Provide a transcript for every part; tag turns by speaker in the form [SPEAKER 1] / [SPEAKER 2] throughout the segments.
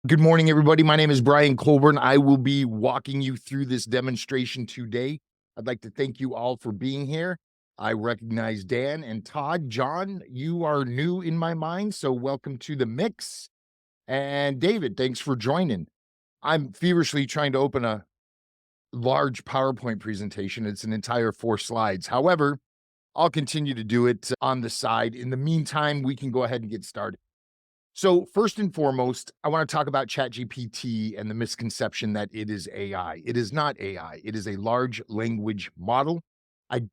[SPEAKER 1] Good morning, everybody. My name is Brian Colburn. I will be walking you through this demonstration today. I'd like to thank you all for being here. I recognize Dan and Todd. John, you are new in my mind, so welcome to the mix. And David, thanks for joining. I'm feverishly trying to open a large PowerPoint presentation. It's an entire 4 slides. However, I'll continue to do it on the side. In the meantime, we can go ahead and get started. So first and foremost, I want to talk about Chat GPT and the misconception that it is AI. It is not AI. It is a large language model. I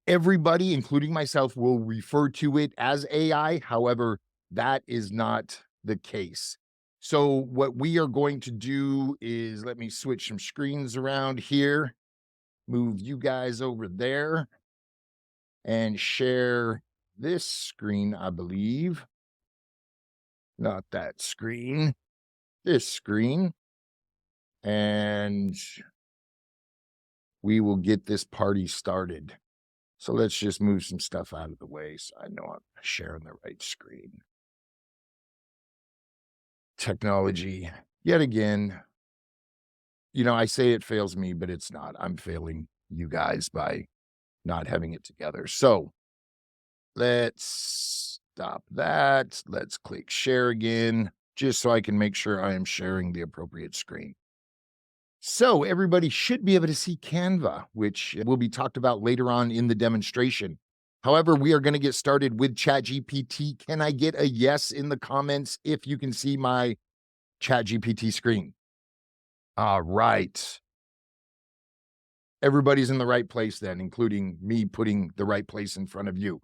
[SPEAKER 1] Everybody, including myself, will refer to it as AI. However, that is not the case. So what we are going to do is, let me switch some screens around here, move you guys over there, and share this screen, I believe. Not that screen. This screen, and we will get this party started. So let's just move some stuff out of the way so I know I'm sharing the right screen. Technology, yet again, I say it fails me, but it's not. I'm failing you guys by not having it together. So let's stop that. Let's click share again, just so I can make sure I am sharing the appropriate screen. So everybody should be able to see Canva, which will be talked about later on in the demonstration. However, we are going to get started with Chat GPT. Can I get a yes in the comments if you can see my Chat GPT screen? All right. Everybody's in the right place then, including me putting the right place in front of you.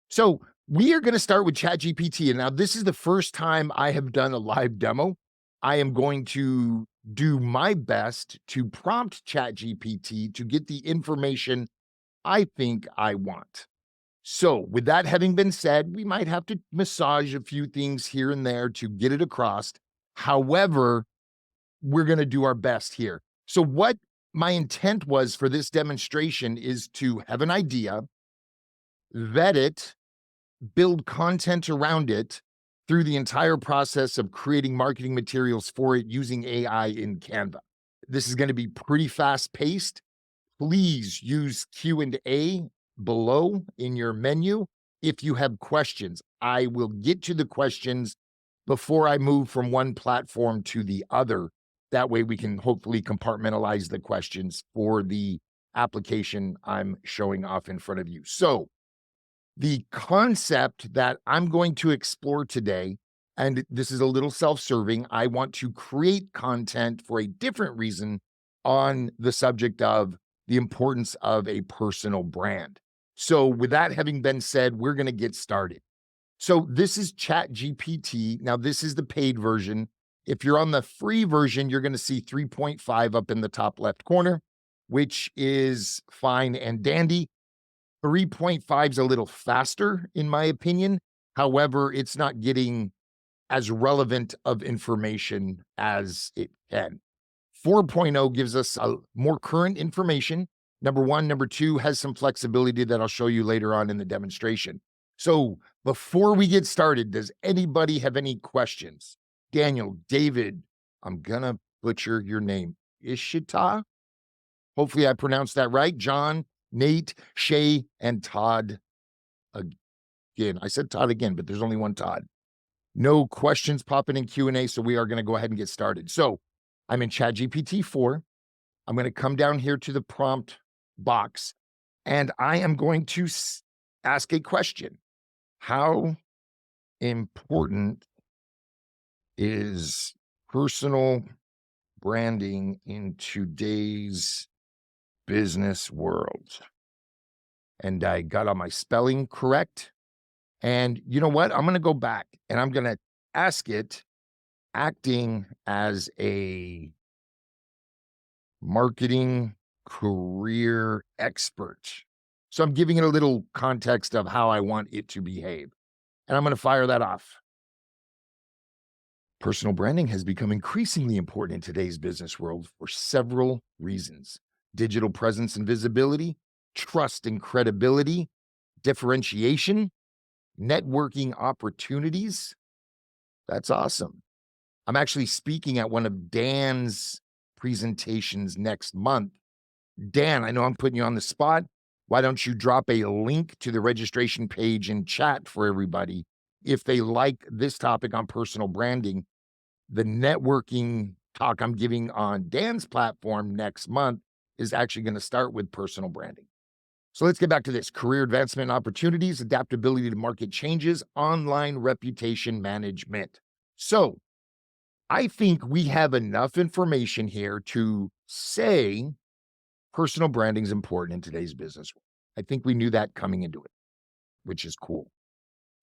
[SPEAKER 1] So we are going to start with Chat GPT. And now this is the first time I have done a live demo. I am going to do my best to prompt Chat GPT to get the information I think I want. So with that having been said, we might have to massage a few things here and there to get it across. However, we're going to do our best here. So what my intent was for this demonstration is to have an idea, vet it, build content around it through the entire process of creating marketing materials for it using AI in Canva. This is going to be pretty fast paced. Please use Q&A below in your menu if you have questions. I will get to the questions before I move from one platform to the other. That way we can hopefully compartmentalize the questions for the application I'm showing off in front of you. So the concept that I'm going to explore today, and this is a little self-serving, I want to create content for a different reason on the subject of the importance of a personal brand. So with that having been said, we're going to get started. So this is Chat GPT. Now this is the paid version. If you're on the free version, you're going to see 3.5 up in the top left corner, which is fine and dandy. 3.5 is a little faster, in my opinion. However, it's not getting as relevant of information as it can. 4.0 gives us more current information. Number one. Number two has some flexibility that I'll show you later on in the demonstration. So before we get started, does anybody have any questions? Daniel, David, I'm going to butcher your name. Ishita? Hopefully I pronounced that right. John, Nate, Shay, and Todd again. I said Todd again, but there's only one Todd. No questions popping in Q&A, so we are going to go ahead and get started. So I'm in Chat GPT 4. I'm going to come down here to the prompt box, and I am going to ask a question. How important is personal branding in today's business world? And I got all my spelling correct. And you know what? I'm going to go back and I'm going to ask it, acting as a marketing career expert. So I'm giving it a little context of how I want it to behave. And I'm going to fire that off. Personal branding has become increasingly important in today's business world for several reasons. Digital presence and visibility, trust and credibility, differentiation, networking opportunities. That's awesome. I'm actually speaking at one of Dan's presentations next month. Dan, I know I'm putting you on the spot. Why don't you drop a link to the registration page in chat for everybody? If they like this topic on personal branding, the networking talk I'm giving on Dan's platform next month is actually going to start with personal branding. So let's get back to this: career advancement opportunities, adaptability to market changes, online reputation management. So I think we have enough information here to say personal branding is important in today's business. I think we knew that coming into it, which is cool.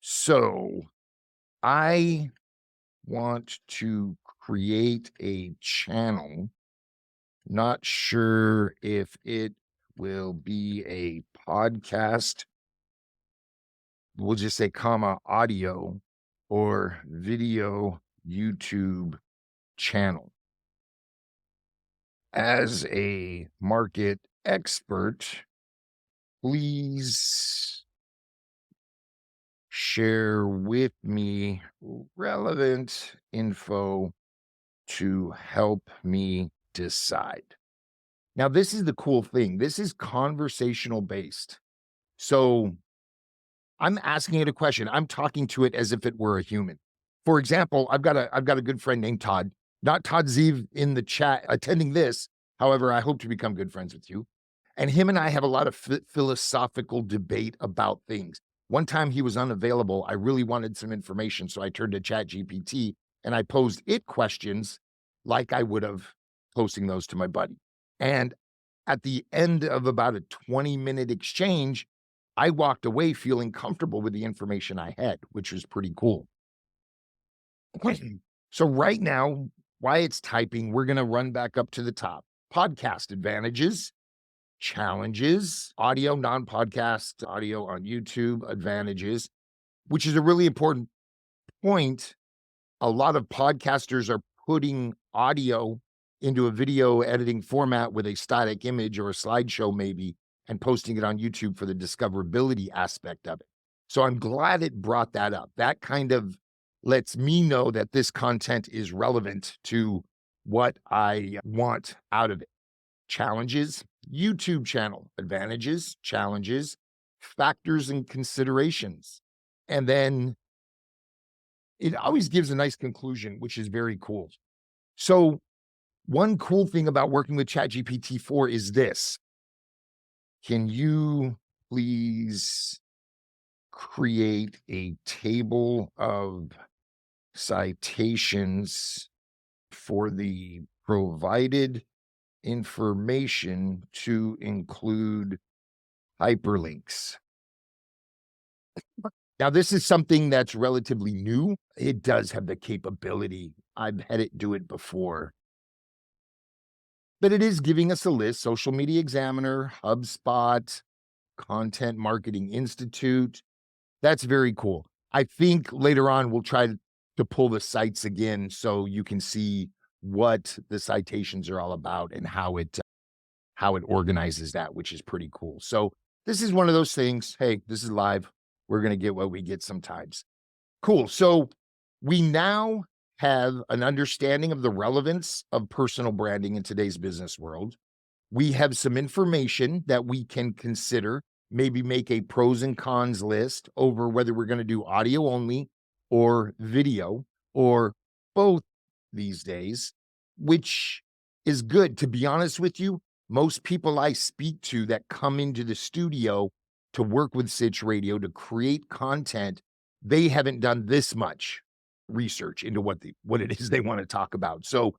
[SPEAKER 1] So I want to create a channel. Not sure if it will be a podcast. We'll just say comma audio or video YouTube channel. As a market expert, please share with me relevant info to help me decide. Now, this is the cool thing. This is conversational based. So I'm asking it a question. I'm talking to it as if it were a human. For example, I've got a good friend named Todd, not Todd Zeev in the chat attending this. However, I hope to become good friends with you. And him and I have a lot of philosophical debate about things. One time he was unavailable. I really wanted some information. So I turned to Chat GPT and I posed it questions like I would have posting those to my buddy. And at the end of about a 20-minute exchange, I walked away feeling comfortable with the information I had, which was pretty cool. So right now, while it's typing, we're going to run back up to the top. Podcast advantages, challenges, audio, non-podcast, audio on YouTube, advantages, which is a really important point. A lot of podcasters are putting audio into a video editing format with a static image or a slideshow maybe, and posting it on YouTube for the discoverability aspect of it. So I'm glad it brought that up. That kind of lets me know that this content is relevant to what I want out of it. Challenges, YouTube channel, advantages, challenges, factors and considerations. And then it always gives a nice conclusion, which is very cool. So one cool thing about working with ChatGPT 4 is this. Can you please create a table of citations for the provided information to include hyperlinks? Now, this is something that's relatively new. It does have the capability. I've had it do it before. But it is giving us a list: Social Media Examiner, HubSpot, Content Marketing Institute. That's very cool. I think later on we'll try to pull the sites again so you can see what the citations are all about and how it organizes that, which is pretty cool. So this is one of those things. Hey, this is live. We're going to get what we get sometimes. Cool. So we now have an understanding of the relevance of personal branding in today's business world. We have some information that we can consider, maybe make a pros and cons list over whether we're going to do audio only or video or both these days, which is good. To be honest with you, most people I speak to that come into the studio to work with Sitch Radio to create content, they haven't done this much research into what it is they want to talk about. So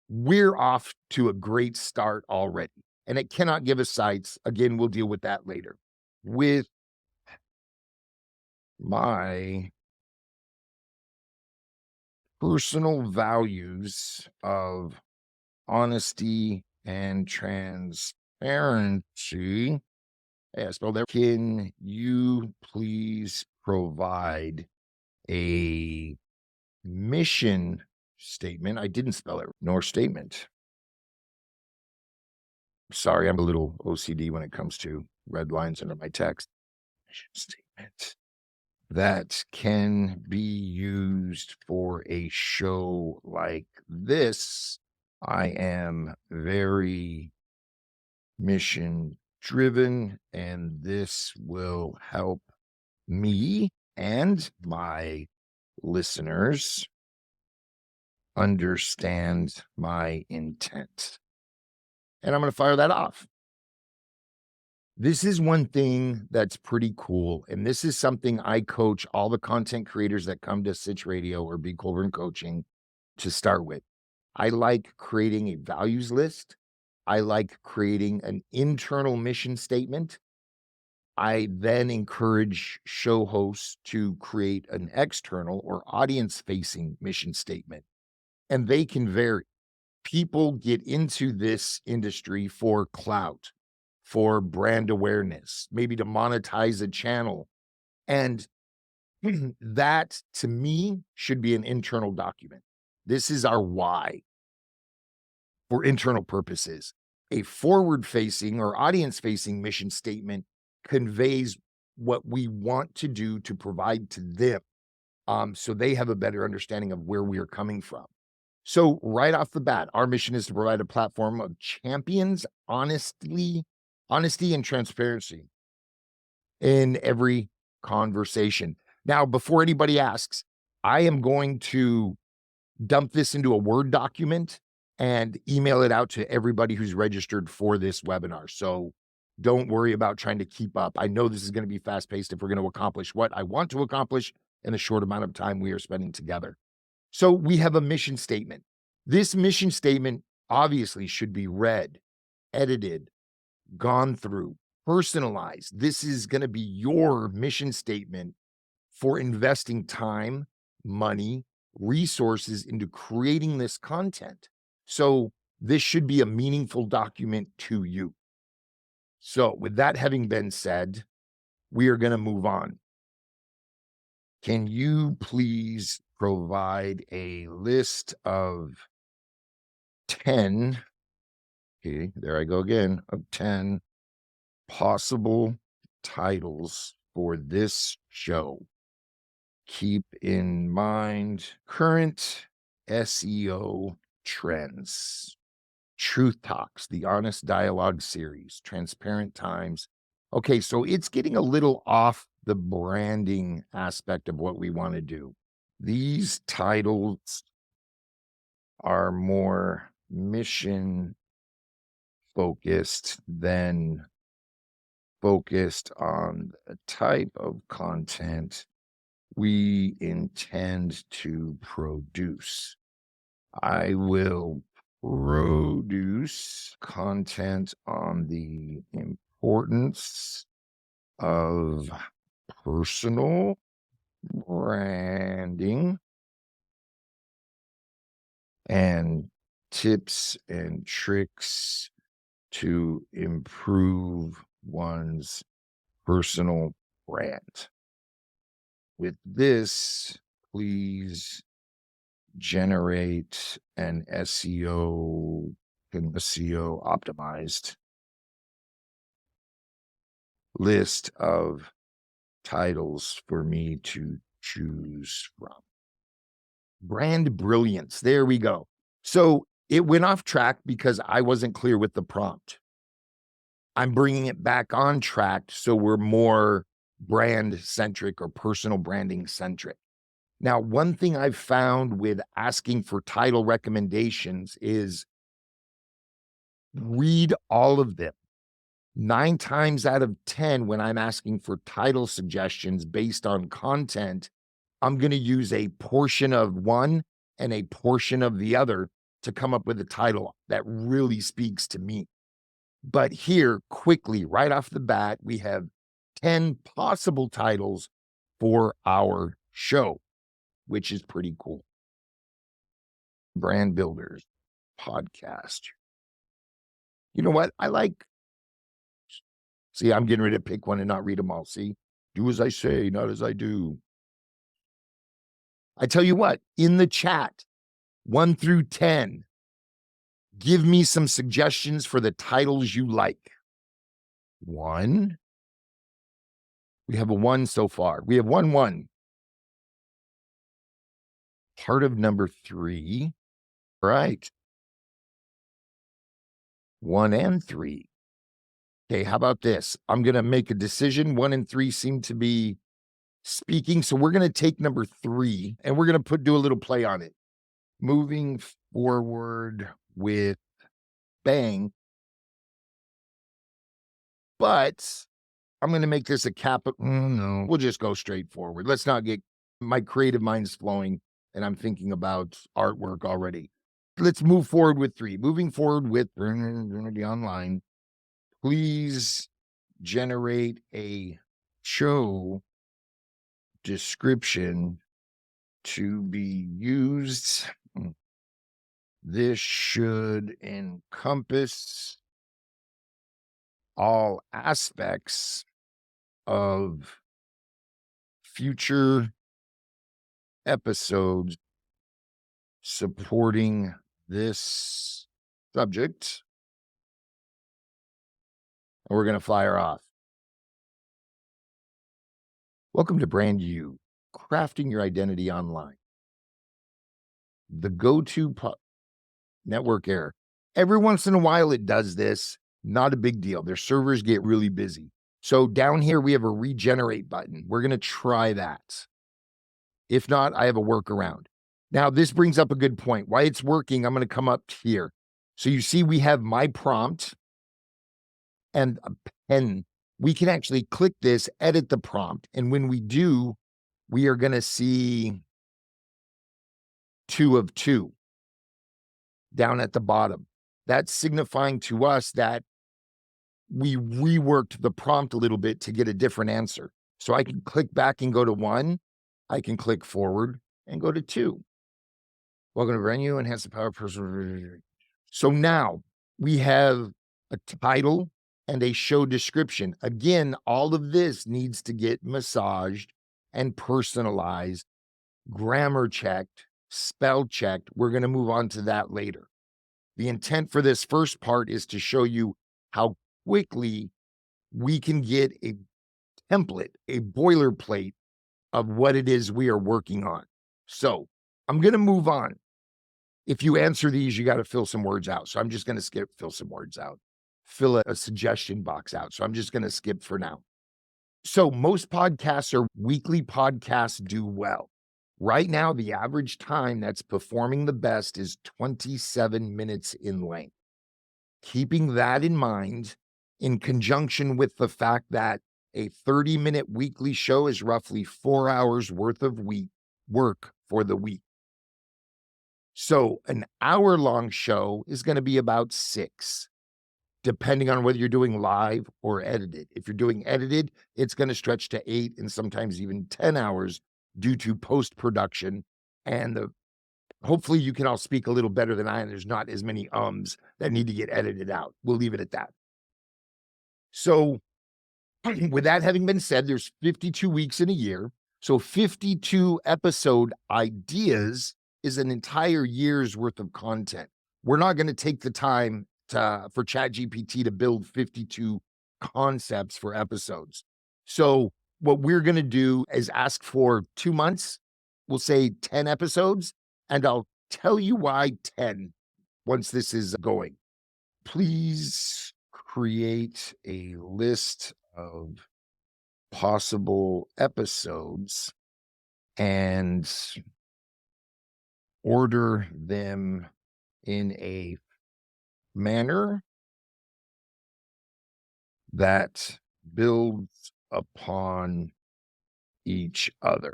[SPEAKER 1] we're off to a great start already. And it cannot give us sites. Again, we'll deal with that later. With my personal values of honesty and transparency, hey, I spelled that. Can you please provide a mission statement? I didn't spell it, nor statement. Sorry, I'm a little OCD when it comes to red lines under my text. Mission statement. that can be used for a show like this. I am very mission driven, and this will help me and my listeners understand my intent. And I'm going to fire that off. This is one thing that's pretty cool. And this is something I coach all the content creators that come to Sitch Radio or Be Colburn Coaching to start with. I like creating a values list. I like creating an internal mission statement. I then encourage show hosts to create an external or audience facing mission statement, and they can vary. People get into this industry for clout, for brand awareness, maybe to monetize a channel. And that to me should be an internal document. This is our why for internal purposes. A forward facing or audience facing mission statement conveys what we want to do to provide to them, so they have a better understanding of where we are coming from. So right off the bat, our mission is to provide a platform of champions, honesty and transparency in every conversation. Now, before anybody asks, I am going to dump this into a Word document and email it out to everybody who's registered for this webinar. So don't worry about trying to keep up. I know this is going to be fast-paced if we're going to accomplish what I want to accomplish in the short amount of time we are spending together. So we have a mission statement. This mission statement obviously should be read, edited, gone through, personalized. This is going to be your mission statement for investing time, money, resources into creating this content. So this should be a meaningful document to you. So with that having been said, we are going to move on. Can you please provide a list of 10, okay, there I go again, of 10 possible titles for this show? Keep in mind current SEO trends, Truth Talks, the Honest Dialogue series, Transparent Times. Okay, so it's getting a little off the branding aspect of what we want to do. These titles are more mission focused than focused on the type of content we intend to produce. I will produce content on the importance of personal branding and tips and tricks to improve one's personal brand. With this, please generate an SEO optimized list of titles for me to choose from. Brand brilliance. There we go. So it went off track because I wasn't clear with the prompt. I'm bringing it back on track so we're more brand centric or personal branding centric. Now, one thing I've found with asking for title recommendations is read all of them. 9 times out of 10, when I'm asking for title suggestions based on content, I'm going to use a portion of one and a portion of the other to come up with a title that really speaks to me. But here, quickly, right off the bat, we have 10 possible titles for our show, which is pretty cool. Brand Builders Podcast. You know what? See, I'm getting ready to pick one and not read them all. See, do as I say, not as I do. I tell you what, in the chat, 1 through 10, give me some suggestions for the titles you like. 1, We have a 1 so far. We have 1, 1. Part of number 3. Right. 1 and 3. Okay, how about this? I'm gonna make a decision. 1 and 3 seem to be speaking, so we're gonna take number 3, and we're gonna do a little play on it. Moving forward with bang, but I'm gonna make this a no, we'll just go straight forward. Let's not get my creative mind's flowing, and I'm thinking about artwork already. Let's move forward with 3. Moving forward with the online, please generate a show description to be used. This should encompass all aspects of future episodes supporting this subject. And we're going to fire off. Welcome to Brand You, crafting your identity online. The go-to network error. Every once in a while it does this. Not a big deal. Their servers get really busy. So down here we have a regenerate button. We're going to try that. If not, I have a workaround. Now, this brings up a good point. Why it's working, I'm going to come up here. So you see we have my prompt and a pen. We can actually click this, edit the prompt. And when we do, we are going to see 2 of 2 down at the bottom. That's signifying to us that we reworked the prompt a little bit to get a different answer. So I can click back and go to 1. I can click forward and go to 2. Welcome to Brand You, enhance the power of personal. So now we have a title and a show description. Again, all of this needs to get massaged and personalized, grammar checked, spell checked. We're going to move on to that later. The intent for this first part is to show you how quickly we can get a template, a boilerplate of what it is we are working on. So I'm going to move on. If you answer these, you got to fill some words out. So I'm just going to fill some words out, fill a suggestion box out. So I'm just going to skip for now. So most podcasts or weekly podcasts do well. Right now, the average time that's performing the best is 27 minutes in length. Keeping that in mind, in conjunction with the fact that a 30-minute weekly show is roughly 4 hours worth of work for the week. So an hour-long show is going to be about 6, depending on whether you're doing live or edited. If you're doing edited, it's going to stretch to 8 and sometimes even 10 hours due to post-production. And hopefully you can all speak a little better than I, and there's not as many ums that need to get edited out. We'll leave it at that. So with that having been said, there's 52 weeks in a year. So 52 episode ideas is an entire year's worth of content. We're not going to take the time for Chat GPT to build 52 concepts for episodes. So what we're going to do is ask for 2 months. We'll say 10 episodes, and I'll tell you why 10 once this is going. Please create a list of possible episodes and order them in a manner that builds upon each other.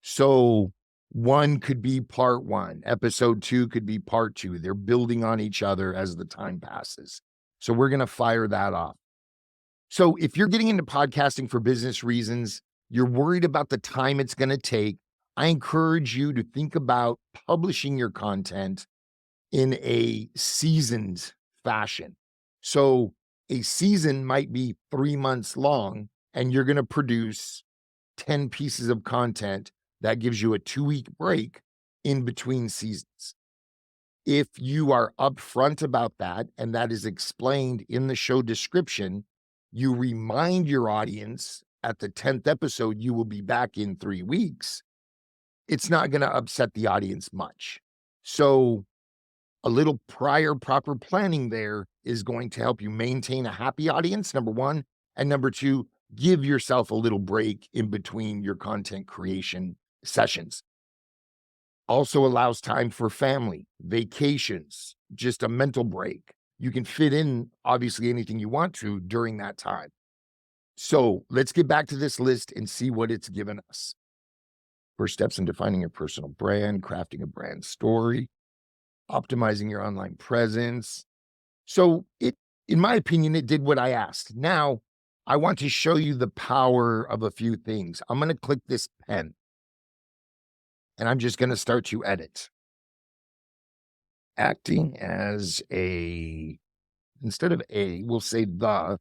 [SPEAKER 1] So 1 could be part 1, episode 2 could be part 2. They're building on each other as the time passes. So we're going to fire that off. So if you're getting into podcasting for business reasons, you're worried about the time it's going to take, I encourage you to think about publishing your content in a seasoned fashion. So a season might be 3 months long, and you're going to produce 10 pieces of content. That gives you a 2-week break in between seasons. If you are upfront about that, and that is explained in the show description, you remind your audience at the 10th episode, you will be back in 3 weeks, it's not gonna upset the audience much. So, a little prior proper planning there is going to help you maintain a happy audience, number 1, and number 2, give yourself a little break in between your content creation sessions. Also allows time for family, vacations, just a mental break. You can fit in, obviously, anything you want to during that time. So, let's get back to this list and see what it's given us. First steps in defining your personal brand, crafting a brand story, optimizing your online presence. So in my opinion, it did what I asked. Now I want to show you the power of a few things. I'm going to click this pen and I'm just going to start to edit. Acting as instead of we'll say the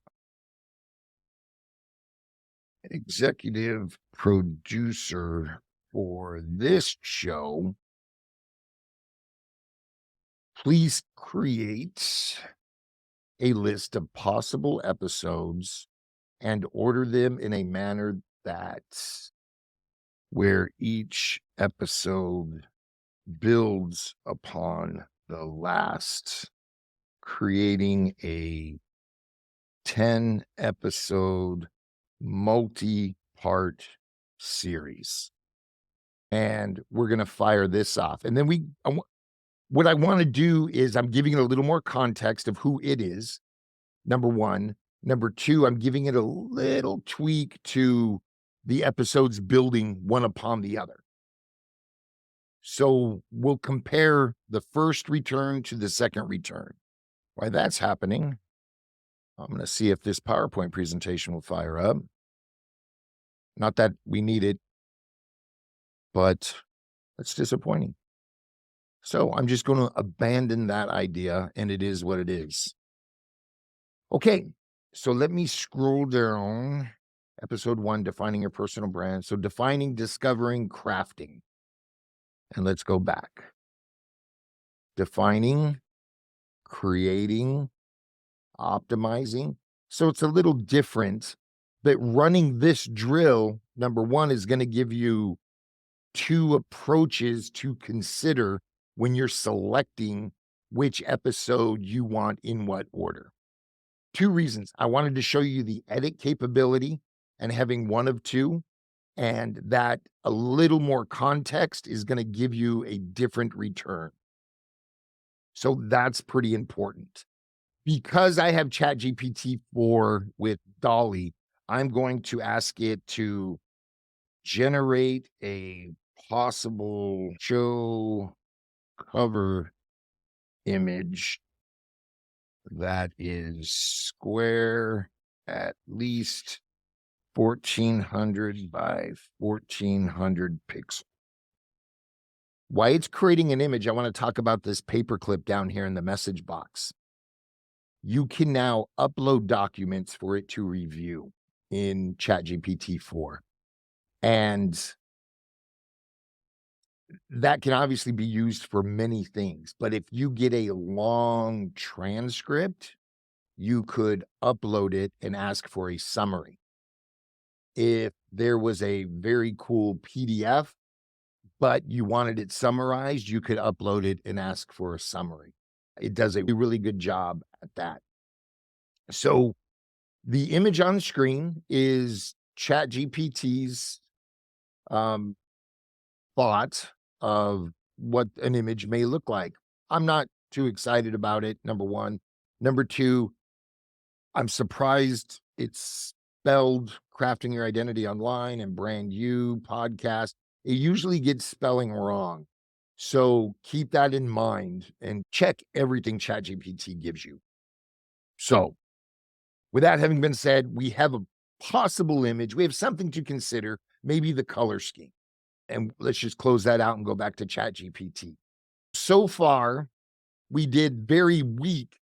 [SPEAKER 1] executive producer for this show. Please create a list of possible episodes and order them in a manner that where each episode builds upon the last, creating a 10 episode multi-part series. And we're going to fire this off. And then what I want to do is I'm giving it a little more context of who it is. Number 1. Number 2, I'm giving it a little tweak to the episodes building one upon the other. So we'll compare the first return to the second return. While that's happening, I'm going to see if this PowerPoint presentation will fire up. Not that we need it, but it's disappointing. So I'm just going to abandon that idea, and it is what it is. Okay, so let me scroll down. Episode 1, defining your personal brand. So defining, discovering, crafting. And let's go back. Defining, creating, optimizing. So it's a little different, but running this drill, number 1, is going to give you 2 approaches to consider when you're selecting which episode you want in what order. 2 reasons. I wanted to show you the edit capability and having one of 2, and that a little more context is going to give you a different return. So that's pretty important. Because I have Chat GPT 4 with DALL-E, I'm going to ask it to generate a possible show cover image that is square, at least 1400 by 1400 pixels. While it's creating an image, I want to talk about this paperclip down here in the message box. You can now upload documents for it to review in Chat GPT 4. And that can obviously be used for many things. But if you get a long transcript, you could upload it and ask for a summary. If there was a very cool PDF, but you wanted it summarized, you could upload it and ask for a summary. It does a really good job at that. So the image on the screen is Chat GPT's thought of what an image may look like. I'm not too excited about it, number 1. Number 2, I'm surprised it's spelled crafting your identity online and brand you podcast. It usually gets spelling wrong. So keep that in mind and check everything ChatGPT gives you. So with that having been said, we have a possible image. We have something to consider, maybe the color scheme. And let's just close that out and go back to ChatGPT. So far, we did very weak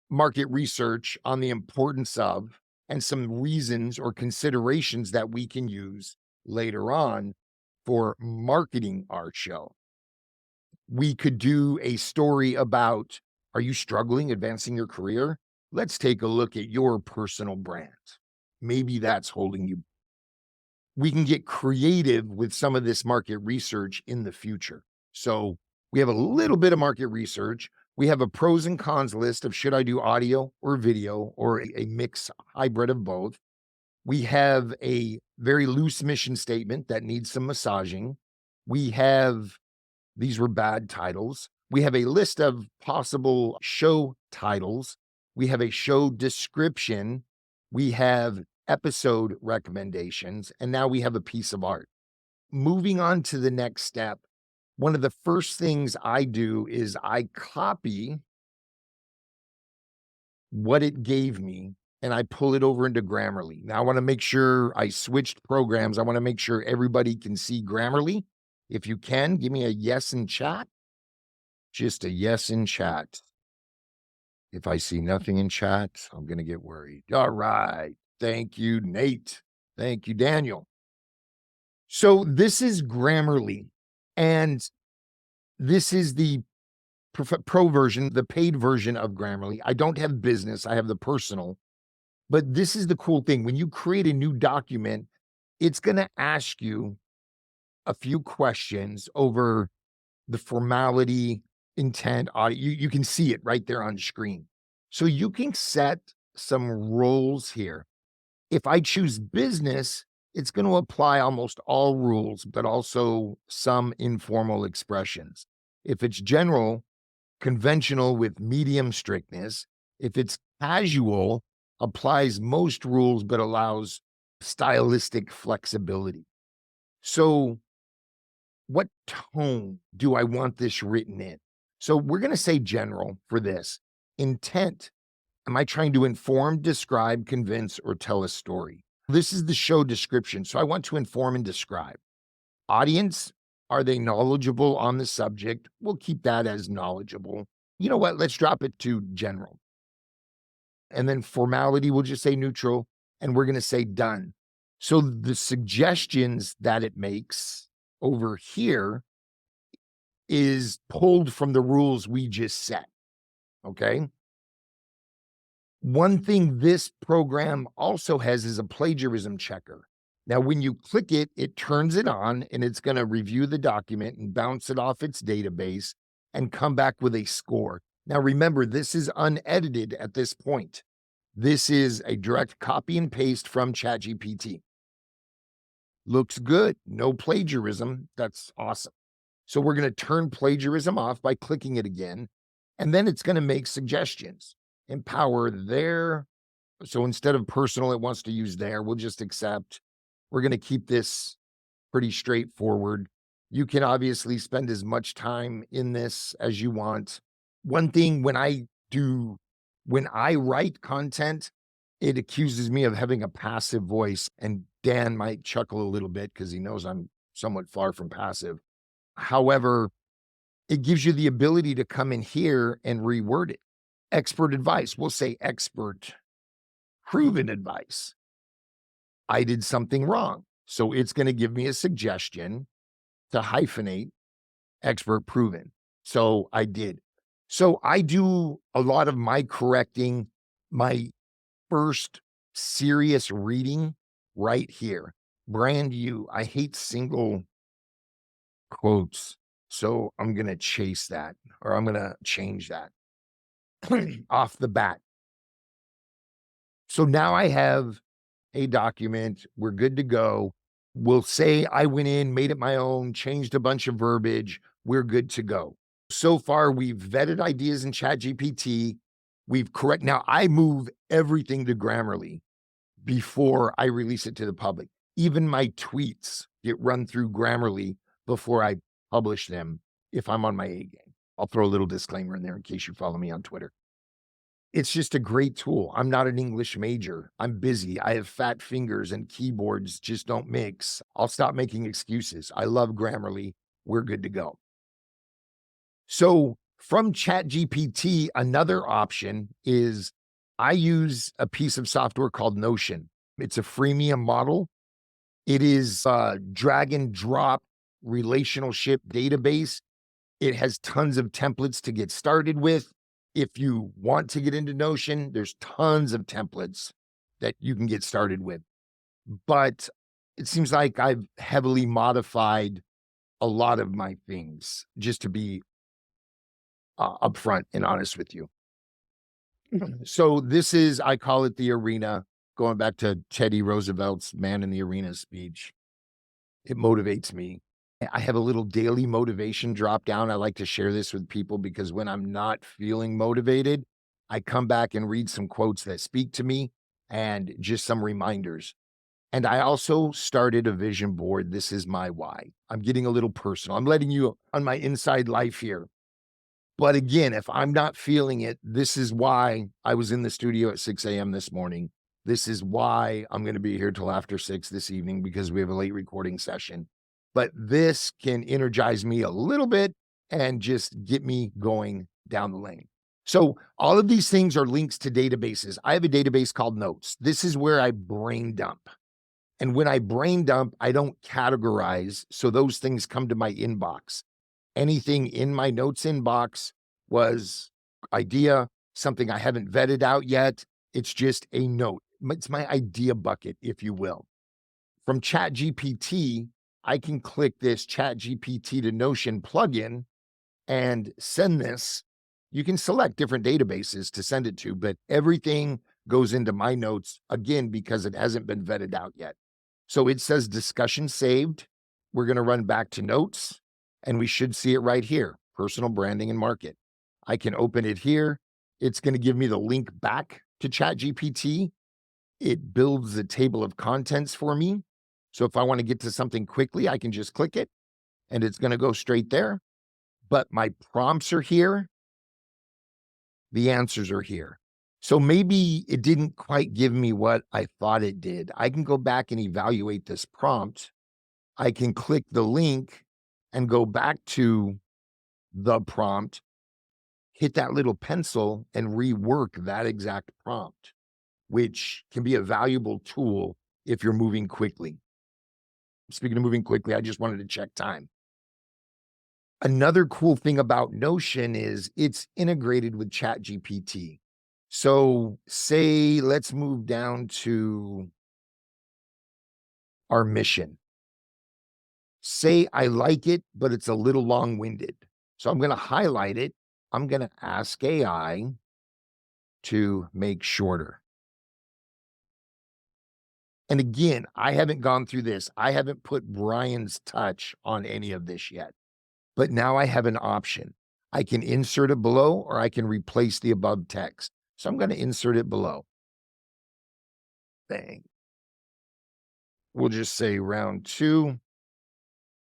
[SPEAKER 1] market research on the importance of and some reasons or considerations that we can use later on for marketing our show. We could do a story about, are you struggling advancing your career? Let's take a look at your personal brand. maybe that's holding you. We can get creative with some of this market research in the future. So we have a little bit of market research. We have a pros and cons list of should I do audio or video or a mix hybrid of both. We have a very loose mission statement that needs some massaging. We have, these were bad titles. We have a list of possible show titles. We have a show description. We have episode recommendations. And now we have a piece of art. Moving on to the next step, one of the first things I do is I copy what it gave me and I pull it over into Grammarly. Now I want to make sure I switched programs. I want to make sure everybody can see Grammarly. If you can, give me a yes in chat. Just a yes in chat. If I see nothing in chat, I'm going to get worried. All right. Thank you, Nate. Thank you, Daniel. So this is Grammarly, and this is the pro version, the paid version of Grammarly. I don't have business. I have the personal. But this is the cool thing. When you create a new document, it's going to ask you a few questions over the formality, intent, audio. You can see it right there on screen. So you can set some rules here. If I choose business, it's going to apply almost all rules, but also some informal expressions. If it's general, conventional with medium strictness. If it's casual, applies most rules, but allows stylistic flexibility. So what tone do I want this written in? So we're going to say general for this. Intent. Am I trying to inform, describe, convince, or tell a story? This is the show description. So I want to inform and describe. Audience, are they knowledgeable on the subject? We'll keep that as knowledgeable. You know what? Let's drop it to general. And then formality, we'll just say neutral, and we're going to say done. So the suggestions that it makes over here is pulled from the rules we just set. Okay. One thing this program also has is a plagiarism checker. Now, when you click it, it turns it on and it's going to review the document and bounce it off its database and come back with a score. Now, remember, this is unedited at this point. This is a direct copy and paste from Chat GPT. Looks good. No plagiarism. That's awesome. So we're going to turn plagiarism off by clicking it again. And then it's going to make suggestions. Empower there. So instead of personal, it wants to use there. We'll just accept. We're going to keep this pretty straightforward. You can obviously spend as much time in this as you want. One thing when I write content, it accuses me of having a passive voice, and Dan might chuckle a little bit because he knows I'm somewhat far from passive. However, it gives you the ability to come in here and reword it. Expert advice. We'll say expert proven advice. I did something wrong. So it's going to give me a suggestion to hyphenate expert proven. So I did. So I do a lot of my correcting, my first serious reading right here. Brand you. I hate single quotes. So I'm going to chase that, or I'm going to change that off the bat. So now I have a document. We're good to go. We'll say I went in, made it my own, changed a bunch of verbiage. We're good to go. So far, we've vetted ideas in Chat GPT. Now I move everything to Grammarly before I release it to the public. Even my tweets get run through Grammarly before I publish them if I'm on my A game. I'll throw a little disclaimer in there in case you follow me on Twitter. It's just a great tool. I'm not an English major. I'm busy. I have fat fingers and keyboards just don't mix. I'll stop making excuses. I love Grammarly. We're good to go. So from Chat GPT, another option is I use a piece of software called Notion. It's a freemium model. It is a drag and drop relationship database. It has tons of templates to get started with. If you want to get into Notion, there's tons of templates that you can get started with. But it seems like I've heavily modified a lot of my things, just to be upfront and honest with you. So this is, I call it the arena, going back to Teddy Roosevelt's Man in the Arena speech. It motivates me. I have a little daily motivation drop down. I like to share this with people because when I'm not feeling motivated, I come back and read some quotes that speak to me and just some reminders. And I also started a vision board. This is my why. I'm getting a little personal. I'm letting you on my inside life here. But again, if I'm not feeling it, this is why I was in the studio at 6 a.m. this morning. This is why I'm going to be here till after 6 this evening because we have a late recording session. But this can energize me a little bit and just get me going down the lane. So all of these things are links to databases. I have a database called Notes. This is where I brain dump. And when I brain dump, I don't categorize. So those things come to my inbox. Anything in my notes inbox was idea, something I haven't vetted out yet. It's just a note. It's my idea bucket, if you will. From Chat GPT, I can click this Chat GPT to Notion plugin and send this. You can select different databases to send it to, but everything goes into my notes again because it hasn't been vetted out yet. So it says discussion saved. We're going to run back to notes and we should see it right here, personal branding and market. I can open it here. It's going to give me the link back to Chat GPT. It builds the table of contents for me. So if I want to get to something quickly, I can just click it and it's going to go straight there. But my prompts are here. The answers are here. So maybe it didn't quite give me what I thought it did. I can go back and evaluate this prompt. I can click the link and go back to the prompt, hit that little pencil and rework that exact prompt, which can be a valuable tool if you're moving quickly. Speaking of moving quickly, I just wanted to check time. Another cool thing about Notion is it's integrated with Chat GPT. So say, let's move down to our mission. Say I like it, but it's a little long-winded. So I'm going to highlight it. I'm going to ask AI to make shorter. And again, I haven't gone through this. I haven't put Brian's touch on any of this yet. But now I have an option. I can insert it below or I can replace the above text. So I'm going to insert it below. Bang. We'll just say round 2.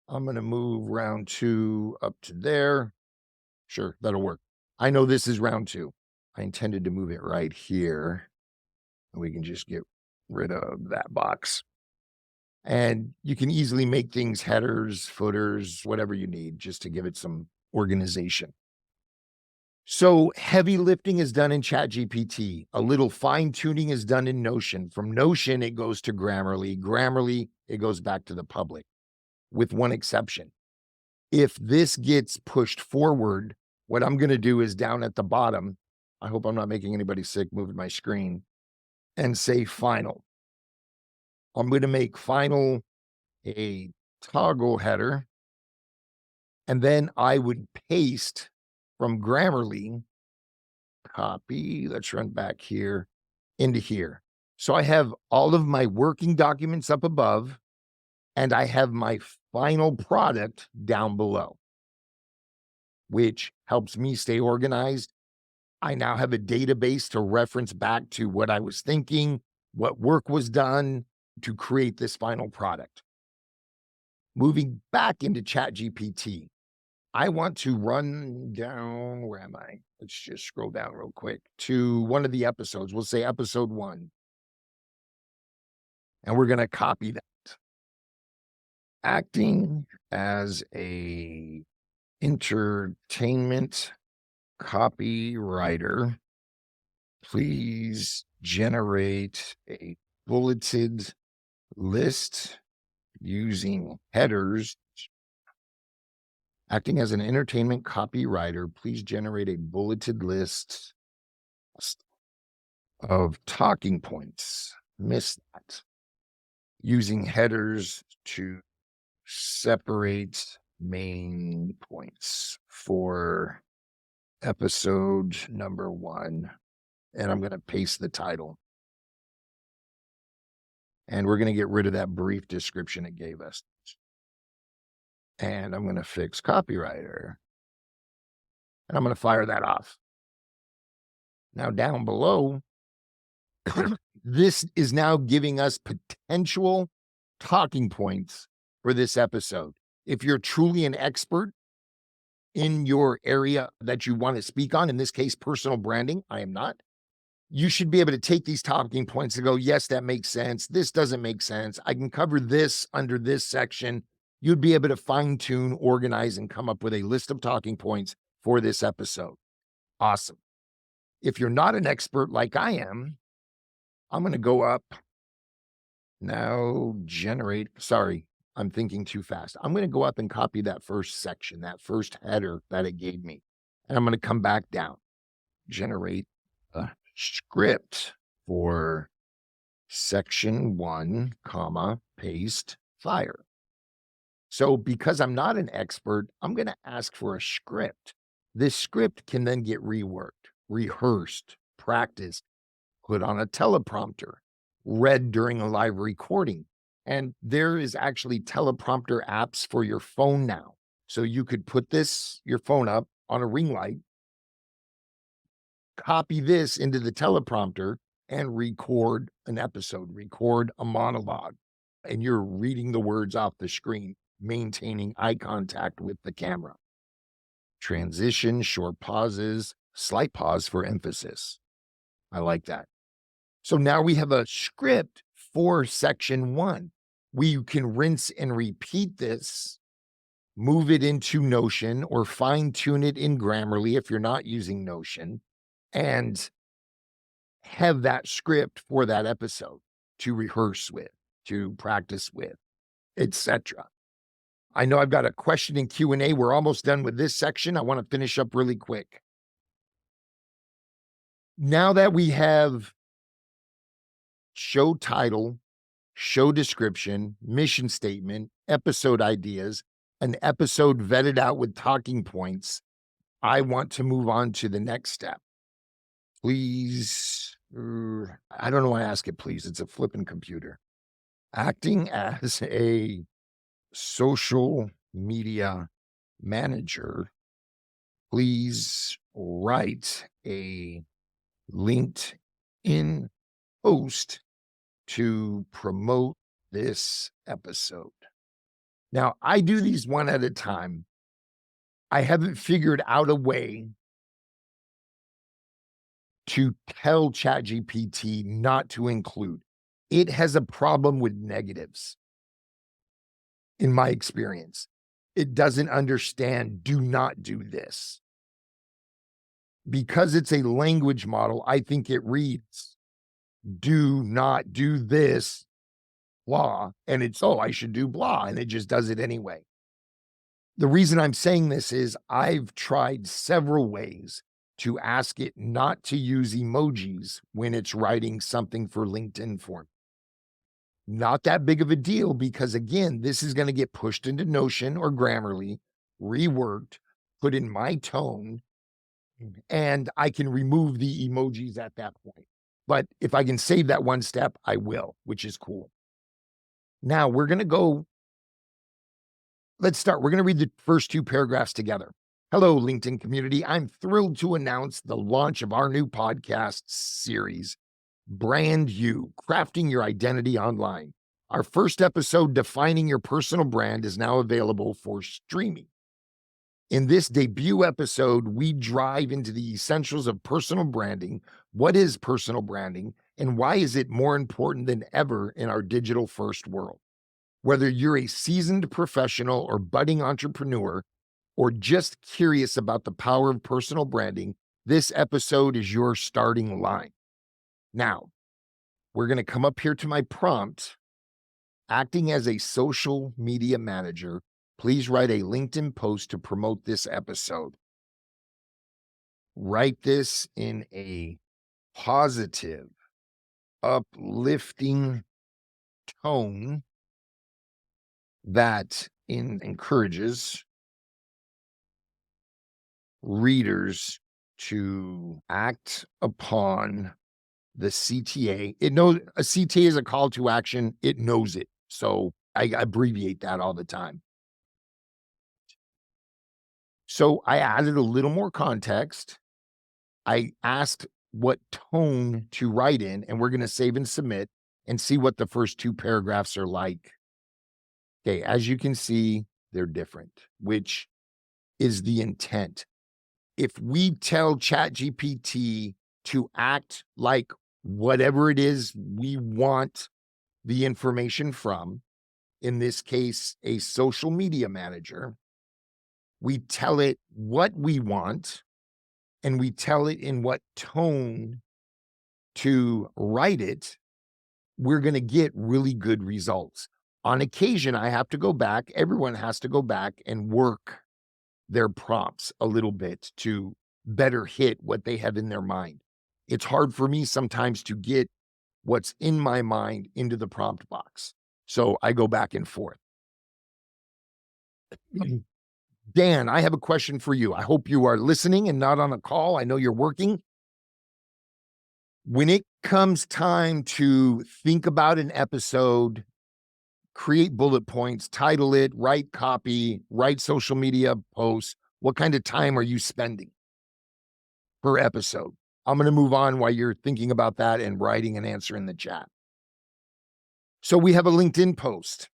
[SPEAKER 1] I'm going to move round 2 up to there. Sure, that'll work. I know this is round 2. I intended to move it right here. We can just get rid of that box. And you can easily make things headers, footers, whatever you need, just to give it some organization. So heavy lifting is done in Chat GPT. A little fine tuning is done in Notion. From Notion, it goes to Grammarly. Grammarly, it goes back to the public, with one exception. If this gets pushed forward, what I'm going to do is down at the bottom, I hope I'm not making anybody sick moving my screen, and say final. I'm going to make final a toggle header, and then I would paste from Grammarly, copy, let's run back here, into here. So I have all of my working documents up above, and I have my final product down below, which helps me stay organized. I now have a database to reference back to what I was thinking, what work was done to create this final product. Moving back into Chat GPT, I want to run down, where am I? Let's just scroll down real quick to one of the episodes. We'll say episode 1. And we're going to copy that. Acting as a entertainment copywriter, please generate a bulleted list using headers. Acting as an entertainment copywriter, please generate a bulleted list of talking points. missed that. Using headers to separate main points for episode number 1. And I'm going to paste the title. And we're going to get rid of that brief description it gave us. And I'm going to fix copywriter. And I'm going to fire that off. Now down below, this is now giving us potential talking points for this episode. If you're truly an expert in your area that you want to speak on, in this case, personal branding, I am not, you should be able to take these talking points and go, yes, that makes sense. This doesn't make sense. I can cover this under this section. You'd be able to fine tune, organize, and come up with a list of talking points for this episode. Awesome. If you're not an expert like I am, I'm going to go up now, sorry, I'm thinking too fast. I'm going to go up and copy that first section, that first header that it gave me. And I'm going to come back down, generate a script for section 1, comma, paste, fire. So because I'm not an expert, I'm going to ask for a script. This script can then get reworked, rehearsed, practiced, put on a teleprompter, read during a live recording. And there is actually teleprompter apps for your phone now. So you could put your phone up on a ring light, copy this into the teleprompter, and record an episode, record a monologue. And you're reading the words off the screen, maintaining eye contact with the camera. Transition, short pauses, slight pause for emphasis. I like that. So now we have a script for section 1. We can rinse and repeat this, move it into Notion or fine tune it in Grammarly if you're not using Notion, and have that script for that episode to rehearse with, to practice with, etc. I know I've got a question in Q&A. We're almost done with this section. I want to finish up really quick. Now that we have show title, show description, mission statement, episode ideas, an episode vetted out with talking points, I want to move on to the next step. Please, I don't know why I ask it please. It's a flipping computer. Acting as a social media manager, please write a LinkedIn post to promote this episode. Now, I do these one at a time. I haven't figured out a way to tell Chat GPT not to include. It has a problem with negatives, in my experience. It doesn't understand, do not do this. Because it's a language model, I think it reads, do not do this, blah, and it's, oh, I should do blah, and it just does it anyway. The reason I'm saying this is I've tried several ways to ask it not to use emojis when it's writing something for LinkedIn for me. Not that big of a deal because, again, this is going to get pushed into Notion or Grammarly, reworked, put in my tone, and I can remove the emojis at that point. But if I can save that one step, I will, which is cool. Now we're going to go. Let's start. We're going to read the first 2 paragraphs together. Hello, LinkedIn community. I'm thrilled to announce the launch of our new podcast series, Brand You, Crafting Your Identity Online. Our first episode, Defining Your Personal Brand, is now available for streaming. In this debut episode, we drive into the essentials of personal branding. What is personal branding, and why is it more important than ever in our digital-first world? Whether you're a seasoned professional or budding entrepreneur, or just curious about the power of personal branding, this episode is your starting line. Now, we're going to come up here to my prompt. Acting as a social media manager, please write a LinkedIn post to promote this episode. Write this in a positive, uplifting tone that encourages readers to act upon the CTA. It knows a CTA is a call to action. It knows it. So I abbreviate that all the time. So I added a little more context. I asked what tone to write in, and we're going to save and submit and see what the first 2 paragraphs are like. Okay, as you can see, they're different, which is the intent. If we tell Chat GPT to act like whatever it is we want the information from, in this case, a social media manager, we tell it what we want and we tell it in what tone to write it, we're going to get really good results. On occasion, I have to go back, everyone has to go back and work their prompts a little bit to better hit what they have in their mind. It's hard for me sometimes to get what's in my mind into the prompt box. So I go back and forth. Dan, I have a question for you. I hope you are listening and not on a call. I know you're working. When it comes time to think about an episode, create bullet points, title it, write copy, write social media posts, what kind of time are you spending per episode? I'm going to move on while you're thinking about that and writing an answer in the chat. So we have a LinkedIn post.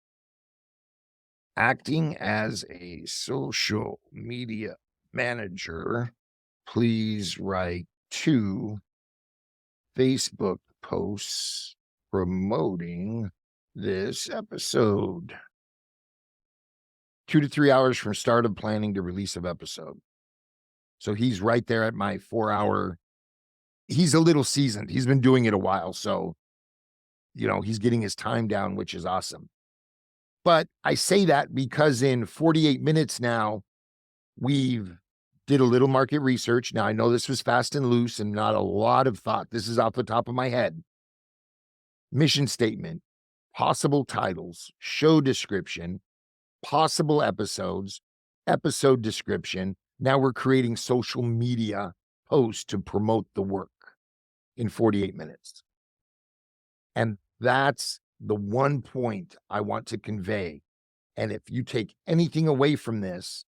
[SPEAKER 1] Acting as a social media manager, please write 2 Facebook posts promoting this episode. 2 to 3 hours from start of planning to release of episode. So he's right there at my 4-hour. He's a little seasoned. He's been doing it a while. So, he's getting his time down, which is awesome. But I say that because in 48 minutes now, we've did a little market research. Now, I know this was fast and loose and not a lot of thought. This is off the top of my head. Mission statement, possible titles, show description, possible episodes, episode description. Now we're creating social media posts to promote the work in 48 minutes. And that's the one point I want to convey. And if you take anything away from this,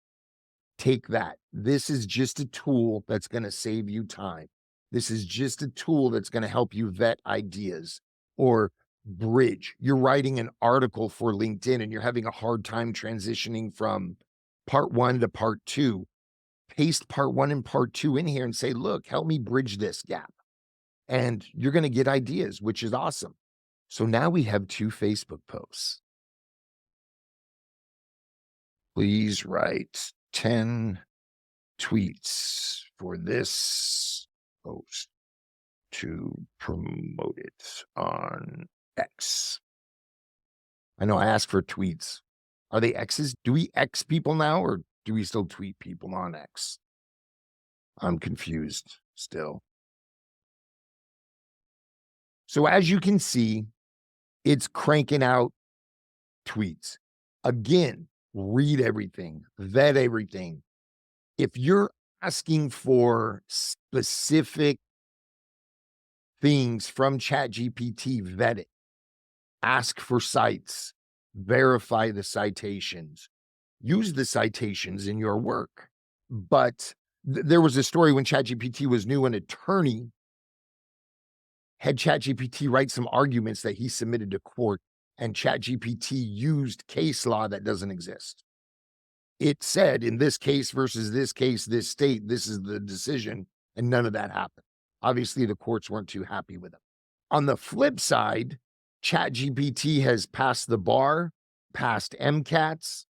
[SPEAKER 1] take that. This is just a tool that's going to save you time. This is just a tool that's going to help you vet ideas or bridge. You're writing an article for LinkedIn and you're having a hard time transitioning from part 1 to part 2. Paste part 1 and part 2 in here and say, look, help me bridge this gap. And you're going to get ideas, which is awesome. So now we have 2 Facebook posts. Please write 10 tweets for this post to promote it on X. I know I asked for tweets. Are they X's? Do we X people now or do we still tweet people on X? I'm confused still. So as you can see, it's cranking out tweets. Again, read everything, vet everything. If you're asking for specific things from Chat GPT, vet it. Ask for cites, verify the citations, use the citations in your work. But there was a story when Chat GPT was new, an attorney had Chat GPT write some arguments that he submitted to court, and Chat GPT used case law that doesn't exist. It said, in this case versus this case, this state, this is the decision, and none of that happened. Obviously, the courts weren't too happy with it. On the flip side, Chat GPT has passed the bar, passed MCATs,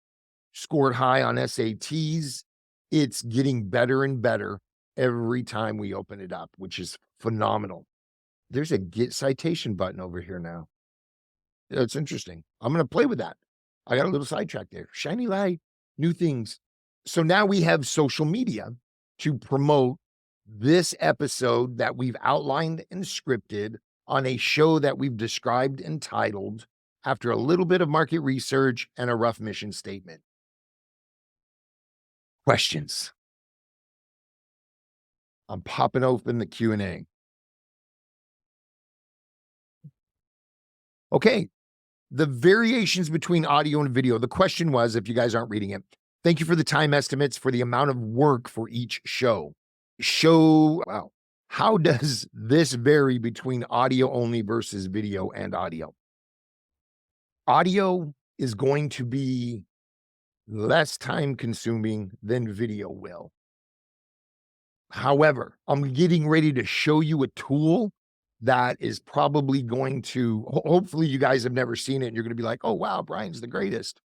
[SPEAKER 1] scored high on SATs. It's getting better and better every time we open it up, which is phenomenal. There's a get citation button over here now. It's interesting. I'm going to play with that. I got a little sidetrack there. Shiny light, new things. So now we have social media to promote this episode that we've outlined and scripted on a show that we've described and titled after a little bit of market research and a rough mission statement. Questions? I'm popping open the Q&A. Okay. The variations between audio and video. The question was, if you guys aren't reading it, thank you for the time estimates for the amount of work for each show. Wow. How does this vary between audio only versus video and audio? Audio is going to be less time consuming than video will. However, I'm getting ready to show you a tool that is probably going to, hopefully you guys have never seen it and you're going to be like, oh, wow, Brian's the greatest.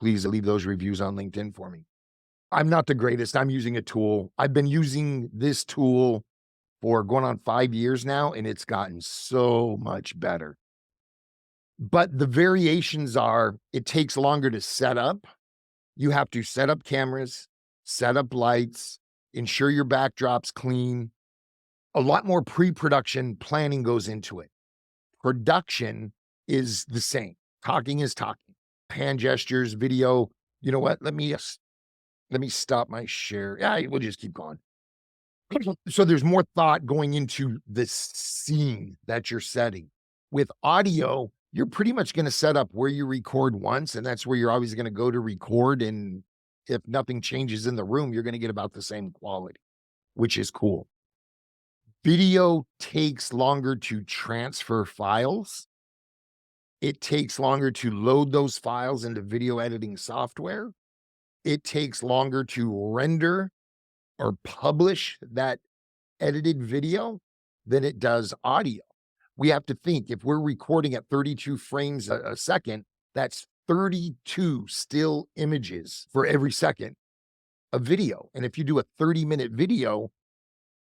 [SPEAKER 1] Please leave those reviews on LinkedIn for me. I'm not the greatest. I'm using a tool. I've been using this tool for going on 5 years now, and it's gotten so much better. But the variations are, it takes longer to set up. You have to set up cameras, set up lights, ensure your backdrop's clean. A lot more pre-production planning goes into it. Production is the same. Talking is talking. Hand gestures, video. You know what? Let me stop my share. Yeah, we'll just keep going. So there's more thought going into the scene that you're setting. With audio, you're pretty much going to set up where you record once, and that's where you're always going to go to record. And if nothing changes in the room, you're going to get about the same quality, which is cool. Video takes longer to transfer files. It takes longer to load those files into video editing software. It takes longer to render or publish that edited video than it does audio. We have to think, if we're recording at 32 frames a second, that's 32 still images for every second of video. And if you do a 30-minute video,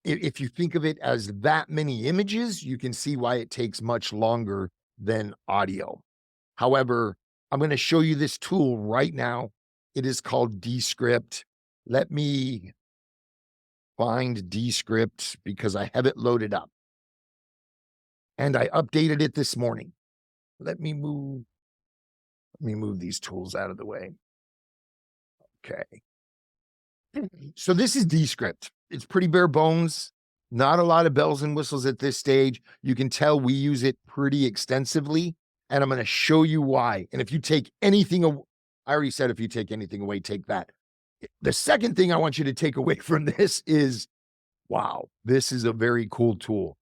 [SPEAKER 1] if you think of it as that many images, you can see why it takes much longer than audio. However, I'm going to show you this tool right now. It is called Descript. Let me find Descript because I have it loaded up. And I updated it this morning. Let me move these tools out of the way. Okay. So this is Descript. It's pretty bare bones, not a lot of bells and whistles at this stage. You can tell we use it pretty extensively, and I'm going to show you why. And if you take anything, I already said if you take anything away, take that. The second thing I want you to take away from this is, wow, this is a very cool tool.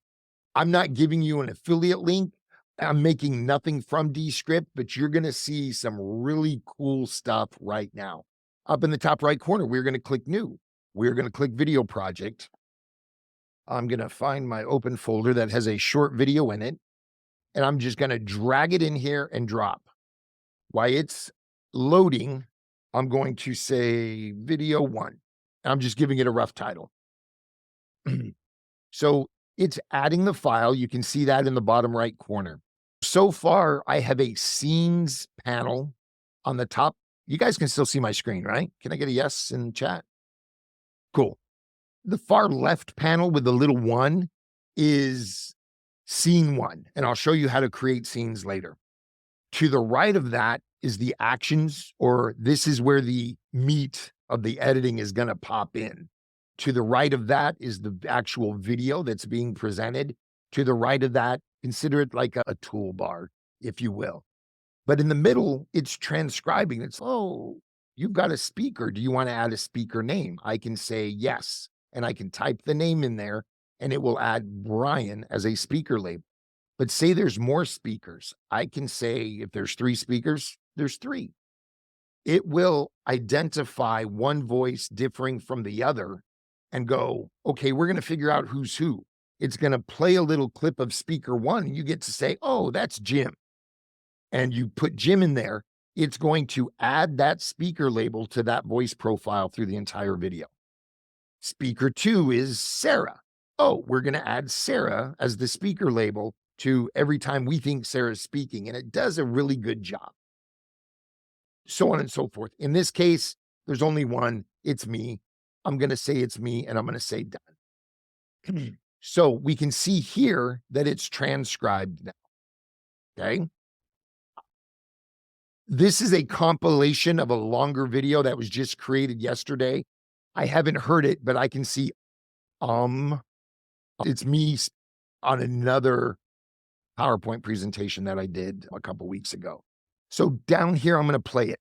[SPEAKER 1] I'm not giving you an affiliate link. I'm making nothing from Descript, but you're going to see some really cool stuff right now. Up in the top right corner, we're going to click New. We're going to click Video Project. I'm going to find my open folder that has a short video in it, and I'm just going to drag it in here and drop. While it's loading, I'm going to say Video 1. I'm just giving it a rough title. So it's adding the file. You can see that in the bottom right corner. So far, I have a scenes panel on the top. You guys can still see my screen, right? Can I get a yes in chat? Cool. The far left panel with the little 1 is scene 1, and I'll show you how to create scenes later. To the right of that is the actions, or this is where the meat of the editing is going to pop in. To the right of that is the actual video that's being presented. To the right of that, consider it like a toolbar, if you will. But in the middle, it's transcribing. It's, oh, you've got a speaker. Do you want to add a speaker name? I can say yes, and I can type the name in there, and it will add Brian as a speaker label. But say there's more speakers. I can say if there's 3 speakers, there's 3. It will identify one voice differing from the other and go, okay, we're going to figure out who's who. It's going to play a little clip of speaker 1, and you get to say, oh, that's Jim. And you put Jim in there, it's going to add that speaker label to that voice profile through the entire video. Speaker 2 is Sarah. Oh, we're going to add Sarah as the speaker label to every time we think Sarah's speaking, and it does a really good job. So on and so forth. In this case, there's only one. It's me. I'm going to say it's me, and I'm going to say done. So we can see here that it's transcribed now, okay? This is a compilation of a longer video that was just created yesterday. I haven't heard it, but I can see, it's me on another PowerPoint presentation that I did a couple weeks ago. So down here, I'm gonna play it.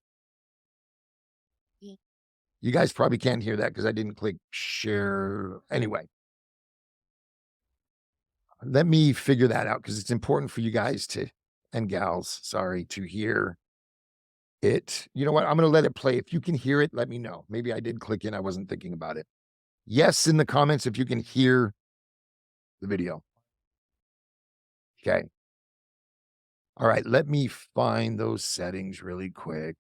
[SPEAKER 1] You guys probably can't hear that because I didn't click share. Anyway, let me figure that out because it's important for you guys to, and gals, sorry, to hear it. You know what? I'm going to let it play. If you can hear it, let me know. Maybe I did click in. I wasn't thinking about it. Yes, in the comments, if you can hear the video. Okay. All right. Let me find those settings really quick.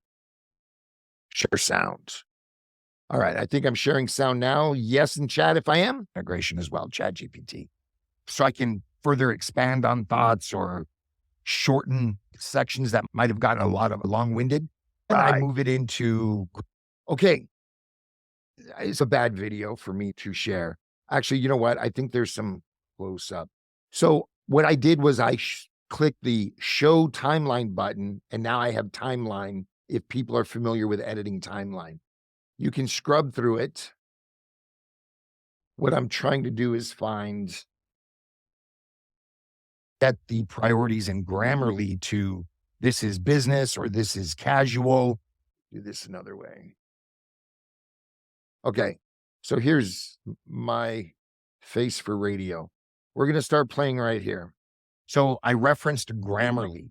[SPEAKER 1] Share sound. All right. I think I'm sharing sound now. Yes, in chat if I am. Integration as well, Chat GPT. So I can further expand on thoughts or shorten sections that might have gotten a lot of long-winded. And I move it into, okay, it's a bad video for me to share. Actually, you know what? I think there's some close up. So what I did was I clicked the show timeline button, and now I have timeline if people are familiar with editing timeline. You can scrub through it. What I'm trying to do is find set the priorities in Grammarly to this is business or this is casual. Do this another way. Okay, so here's my face for radio. We're going to start playing right here. So I referenced Grammarly.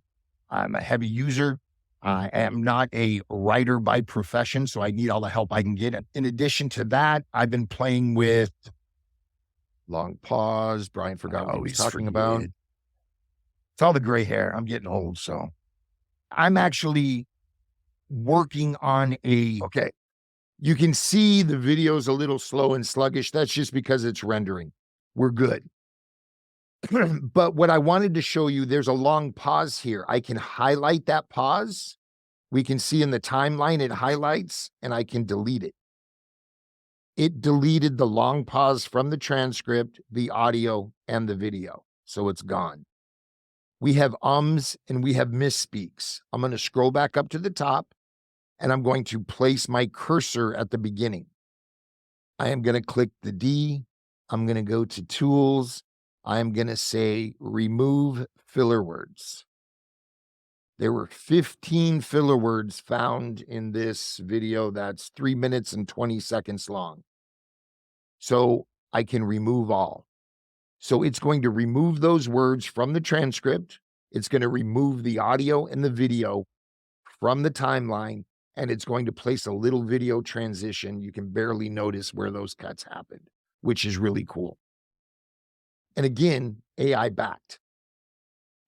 [SPEAKER 1] I'm a heavy user. I am not a writer by profession, so I need all the help I can get. In addition to that, I've been playing with long pause. Brian forgot what he was talking about. It's all the gray hair. I'm getting old, so I'm actually working on okay. You can see the video's a little slow and sluggish. That's just because it's rendering. We're good. But what I wanted to show you, there's a long pause here. I can highlight that pause. We can see in the timeline it highlights, and I can delete it. It deleted the long pause from the transcript, the audio, and the video. So it's gone. We have ums and we have misspeaks. I'm going to scroll back up to the top, and I'm going to place my cursor at the beginning. I am going to click the D. I'm going to go to tools. I am going to say remove filler words. There were 15 filler words found in this video that's 3 minutes and 20 seconds long. So I can remove all. So it's going to remove those words from the transcript. It's going to remove the audio and the video from the timeline, and it's going to place a little video transition. You can barely notice where those cuts happened, which is really cool. And again, AI backed.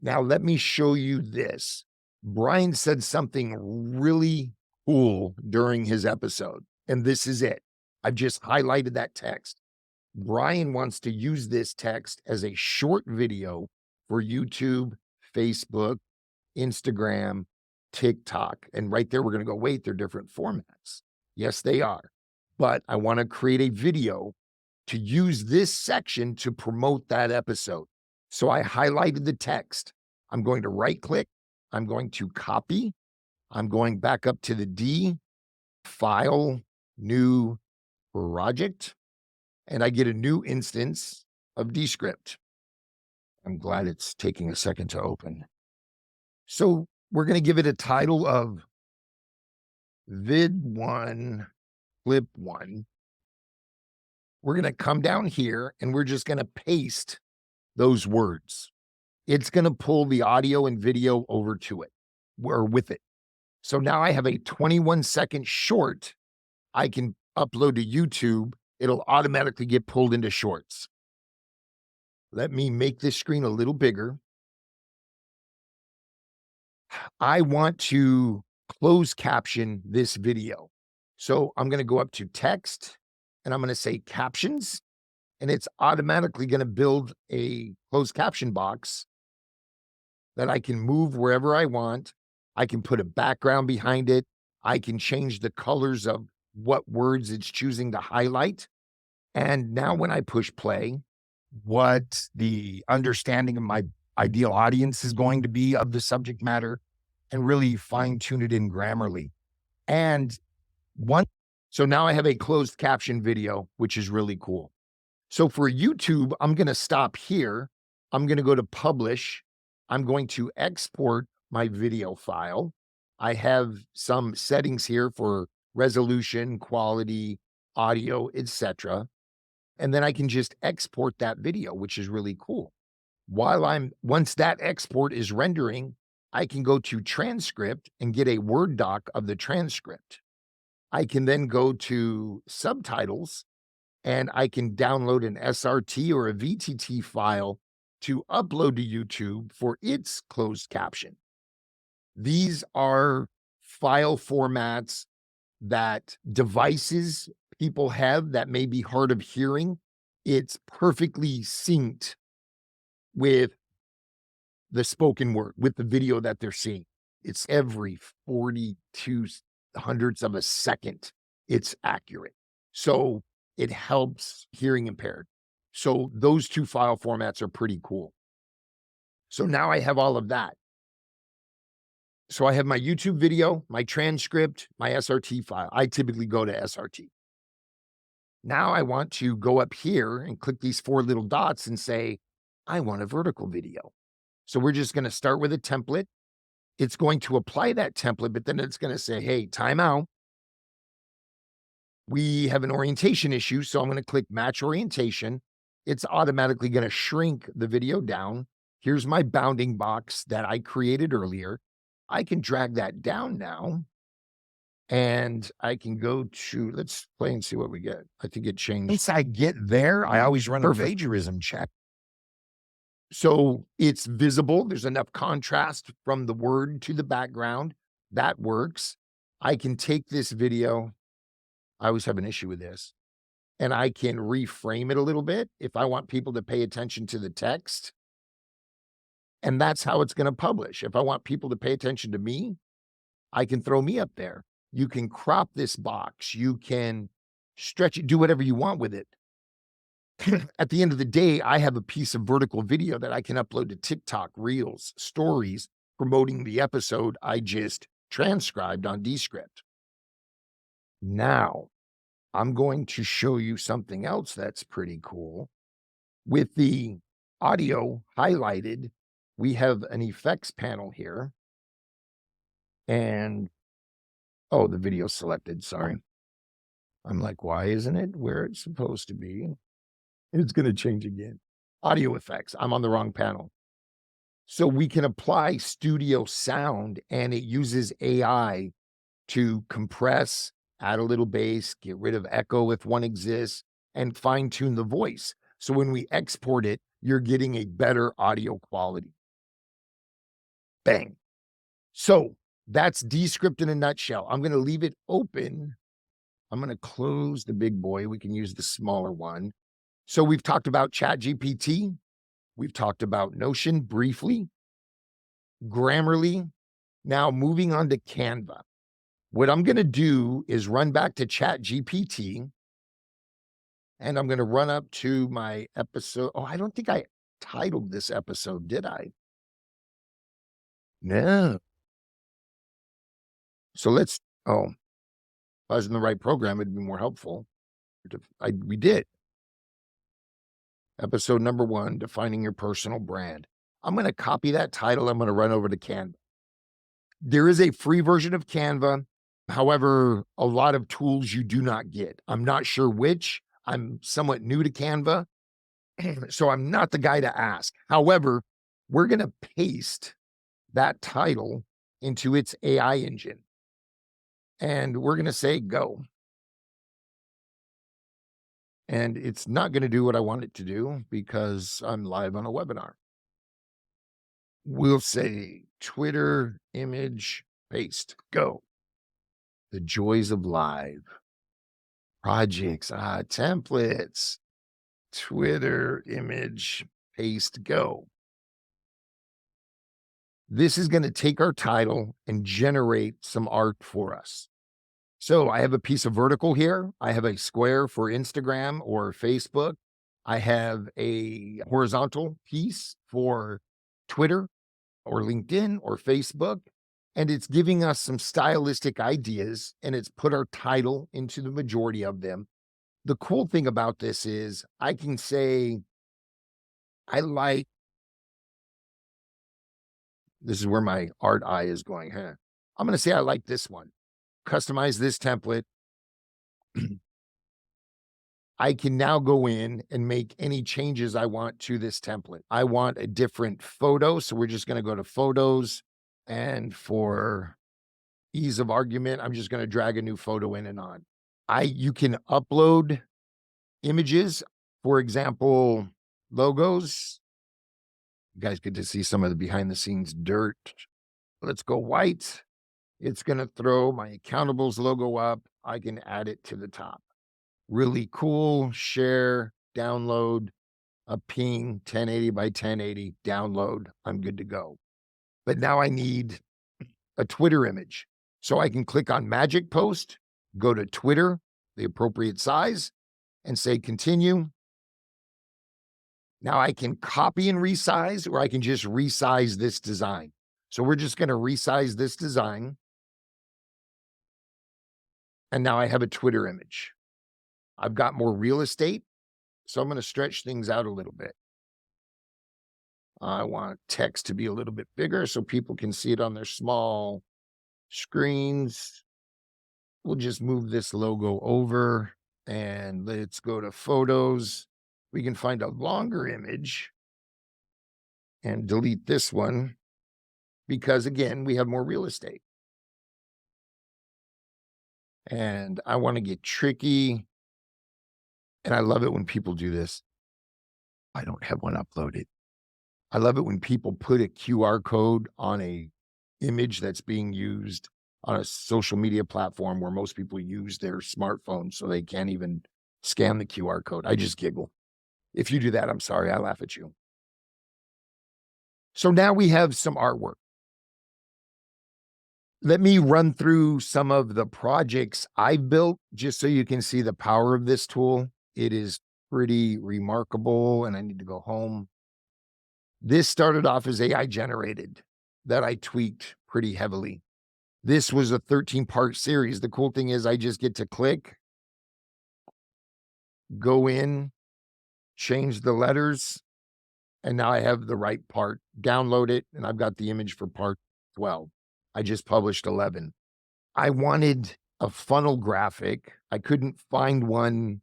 [SPEAKER 1] Now, let me show you this. Brian said something really cool during his episode, and this is it. I've just highlighted that text. Brian wants to use this text as a short video for YouTube, Facebook, Instagram, TikTok. And right there, we're going to go, wait, they're different formats. Yes, they are. But I want to create a video to use this section to promote that episode. So I highlighted the text. I'm going to right click. I'm going to copy. I'm going back up to the D, file, new project, and I get a new instance of Descript. I'm glad it's taking a second to open. So we're going to give it a title of vid1, clip 1. We're going to come down here and we're just going to paste those words. It's going to pull the audio and video over to it or with it. So now I have a 21-second short I can upload to YouTube. It'll automatically get pulled into shorts. Let me make this screen a little bigger. I want to close caption this video. So I'm going to go up to text and I'm going to say captions, and it's automatically going to build a closed caption box that I can move wherever I want. I can put a background behind it. I can change the colors of what words it's choosing to highlight. And now when I push play, what the understanding of my ideal audience is going to be of the subject matter, and really fine tune it in Grammarly. And one, so now I have a closed caption video, which is really cool. So for YouTube, I'm going to stop here. I'm going to go to publish. I'm going to export my video file. I have some settings here for resolution, quality, audio, etc. And then I can just export that video, which is really cool. Once that export is rendering, I can go to transcript and get a Word doc of the transcript. I can then go to subtitles and I can download an SRT or a VTT file to upload to YouTube for its closed caption. These are file formats that devices people have that may be hard of hearing. It's perfectly synced with the spoken word, with the video that they're seeing. It's every 42 hundredths of a second. It's accurate. So it helps hearing impaired. So those two file formats are pretty cool. So now I have all of that. So I have my YouTube video, my transcript, my SRT file. I typically go to SRT. Now I want to go up here and click these four little dots and say, I want a vertical video. So we're just going to start with a template. It's going to apply that template, but then it's going to say, hey, time out. We have an orientation issue. So I'm going to click match orientation. It's automatically going to shrink the video down. Here's my bounding box that I created earlier. I can drag that down now. And I can go to, let's play and see what we get. I think it changed.
[SPEAKER 2] Once I get there, I always run a plagiarism check.
[SPEAKER 1] So it's visible. There's enough contrast from the word to the background. That works. I can take this video. I always have an issue with this. And I can reframe it a little bit if I want people to pay attention to the text. And that's how it's going to publish. If I want people to pay attention to me, I can throw me up there. You can crop this box. You can stretch it, do whatever you want with it. At the end of the day, I have a piece of vertical video that I can upload to TikTok, Reels, Stories, promoting the episode I just transcribed on Descript. Now, I'm going to show you something else that's pretty cool. With the audio highlighted, we have an effects panel here. And, oh, the video selected, sorry. I'm like, why isn't it where it's supposed to be? It's going to change again. Audio effects. I'm on the wrong panel. So we can apply studio sound, and it uses AI to compress, add a little bass, get rid of echo if one exists, and fine tune the voice. So when we export it, you're getting a better audio quality. Bang. So that's Descript in a nutshell. I'm going to leave it open. I'm going to close the big boy. We can use the smaller one. So we've talked about Chat GPT. We've talked about Notion briefly, Grammarly. Now moving on to Canva. What I'm going to do is run back to Chat GPT, and I'm going to run up to my episode. Oh, I don't think I titled this episode, did I? No. So let's, if I was in the right program, it'd be more helpful. We did. Episode number 1, defining your personal brand. I'm going to copy that title. I'm going to run over to Canva. There is a free version of Canva. However, a lot of tools you do not get. I'm not sure which. I'm somewhat new to Canva, so I'm not the guy to ask. However, we're going to paste that title into its AI engine, and we're going to say go. And it's not going to do what I want it to do because I'm live on a webinar. We'll say Twitter image paste, go. The joys of live. Projects, templates, Twitter image paste, go. This is going to take our title and generate some art for us. So I have a piece of vertical here. I have a square for Instagram or Facebook. I have a horizontal piece for Twitter or LinkedIn or Facebook, and it's giving us some stylistic ideas, and it's put our title into the majority of them. The cool thing about this is I can say, I like, this is where my art eye is going, huh? I'm going to say I like this one. Customize this template. I can now go in and make any changes I want to this template. I want a different photo, so we're just going to go to photos, and for ease of argument, I'm just going to drag a new photo in and on. You can upload images, for example, logos. You guys get to see some of the behind the scenes dirt. Let's go white. It's going to throw my accountables logo up. I can add it to the top. Really cool. Share, download, a ping, 1080 by 1080, download. I'm good to go. But now I need a Twitter image. So I can click on Magic Post, go to Twitter, the appropriate size, and say continue. Now I can copy and resize, or I can just resize this design. So we're just going to resize this design. And now I have a Twitter image. I've got more real estate, so I'm going to stretch things out a little bit. I want text to be a little bit bigger so people can see it on their small screens. We'll just move this logo over and let's go to photos. We can find a longer image and delete this one because, again, we have more real estate. And I want to get tricky. And I love it when people do this. I don't have one uploaded. I love it when people put a QR code on a image that's being used on a social media platform where most people use their smartphone, so they can't even scan the QR code. I just giggle. If you do that, I'm sorry, I laugh at you. So now we have some artwork. Let me run through some of the projects I've built just so you can see the power of this tool. It is pretty remarkable, and I need to go home. This started off as AI generated that I tweaked pretty heavily. This was a 13-part series. The cool thing is I just get to click, go in, change the letters, and now I have the right part. Download it, and I've got the image for part 12. I just published 11. I wanted a funnel graphic. I couldn't find one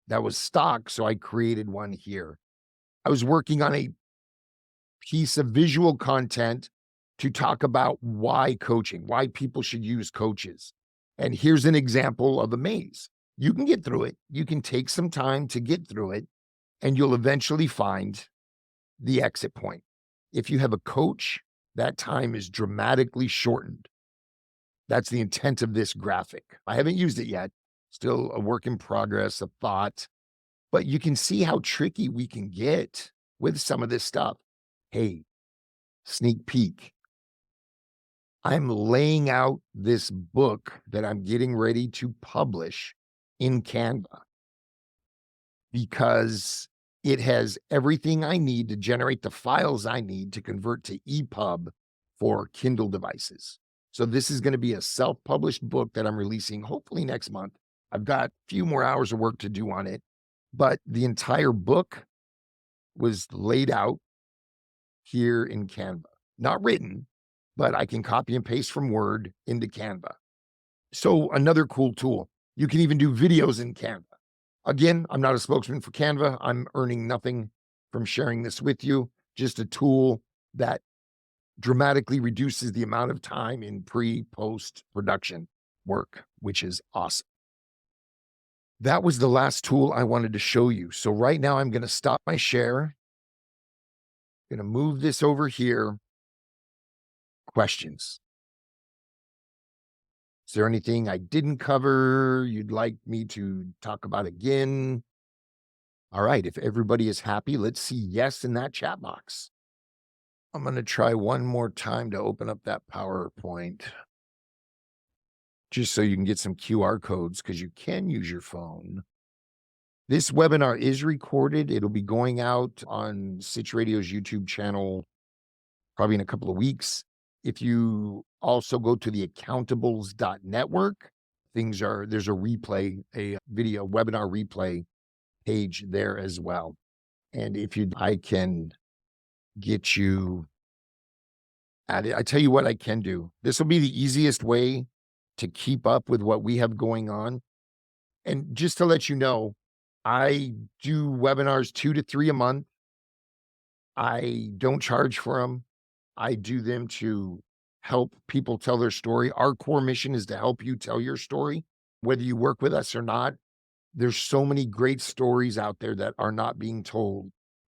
[SPEAKER 1] that was stock, so I created one here. I was working on a piece of visual content to talk about why coaching, why people should use coaches. And here's an example of a maze. You can get through it. You can take some time to get through it, and you'll eventually find the exit point. If you have a coach, that time is dramatically shortened. That's the intent of this graphic. I haven't used it yet. Still a work in progress, a thought. But you can see how tricky we can get with some of this stuff. Hey, sneak peek. I'm laying out this book that I'm getting ready to publish in Canva because it has everything I need to generate the files I need to convert to EPUB for Kindle devices. So this is going to be a self-published book that I'm releasing hopefully next month. I've got a few more hours of work to do on it, but the entire book was laid out here in Canva. Not written, but I can copy and paste from Word into Canva. So another cool tool, you can even do videos in Canva. Again, I'm not a spokesman for Canva. I'm earning nothing from sharing this with you, just a tool that dramatically reduces the amount of time in pre-post production work, which is awesome. That was the last tool I wanted to show you. So right now I'm going to stop my share. Going to move this over here. Questions? Is there anything I didn't cover you'd like me to talk about again? All right, if everybody is happy, let's see yes in that chat box. I'm going to try one more time to open up that PowerPoint just so you can get some QR codes because you can use your phone. This webinar is recorded. It'll be going out on Sitch Radio's YouTube channel probably in a couple of weeks. If you also go to the accountables.network, there's a replay, a video webinar replay page there as well. And I can get you added. I tell you what I can do. This will be the easiest way to keep up with what we have going on. And just to let you know, I do webinars 2 to 3 a month. I don't charge for them. I do them to help people tell their story. Our core mission is to help you tell your story, whether you work with us or not. There's so many great stories out there that are not being told.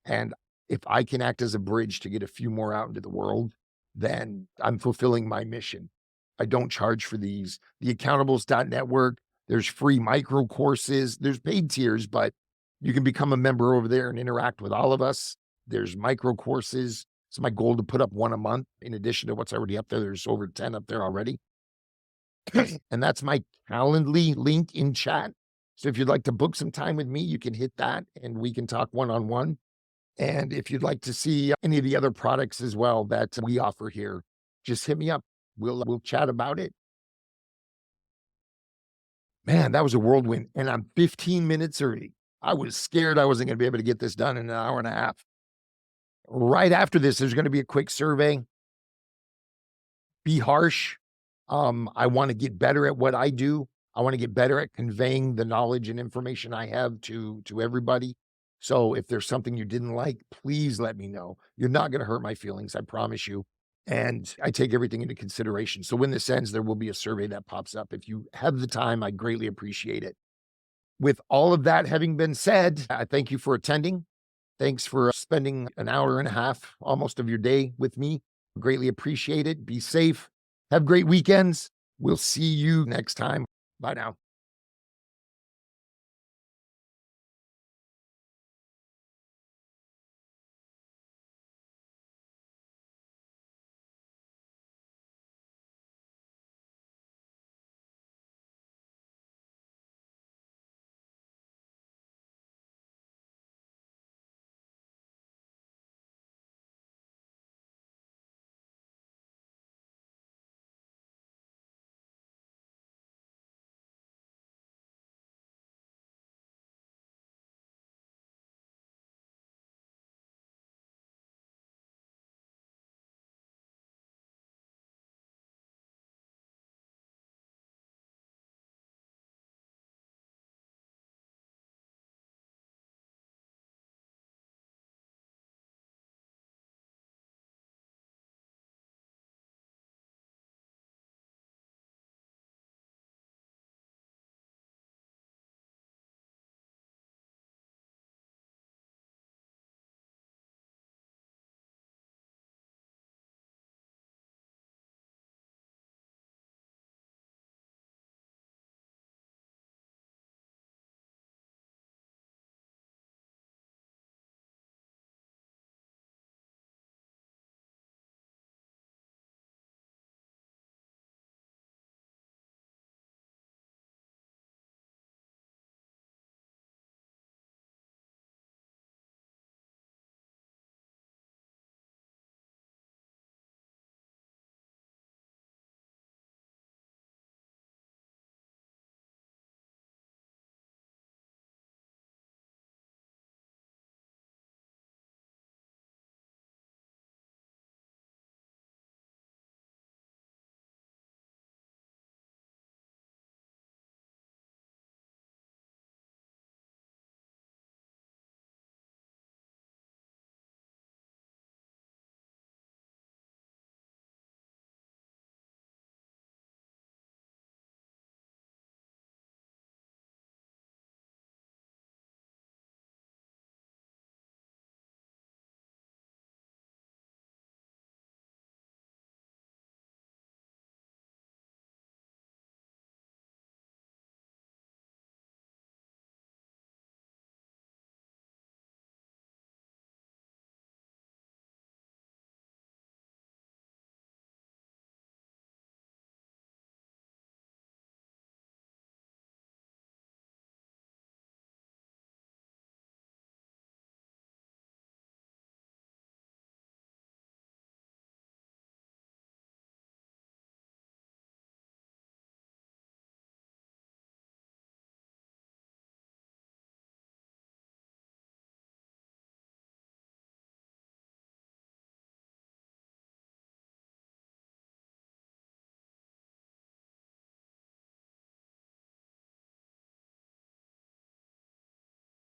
[SPEAKER 1] And if I can act as a bridge to get a few more out into the world, then I'm fulfilling my mission. I don't charge for these. The accountables.network, there's free micro courses, there's paid tiers, but you can become a member over there and interact with all of us. There's micro courses. It's my goal to put up one a month in addition to what's already up there. There's over 10 up there already. And that's my Calendly link in chat. So if you'd like to book some time with me, you can hit that and we can talk one-on-one. And if you'd like to see any of the other products as well that we offer here, just hit me up. We'll chat about it. Man, that was a whirlwind. And I'm 15 minutes early. I was scared I wasn't going to be able to get this done in an hour and a half. Right after this, there's going to be a quick survey. Be harsh. I want to get better at what I do. I want to get better at conveying the knowledge and information I have to everybody. So if there's something you didn't like, please let me know. You're not going to hurt my feelings, I promise you. And I take everything into consideration. So when this ends, there will be a survey that pops up. If you have the time, I greatly appreciate it. With all of that having been said, I thank you for attending. Thanks for spending an hour and a half, almost of your day with me. Greatly appreciate it. Be safe. Have great weekends. We'll see you next time. Bye now.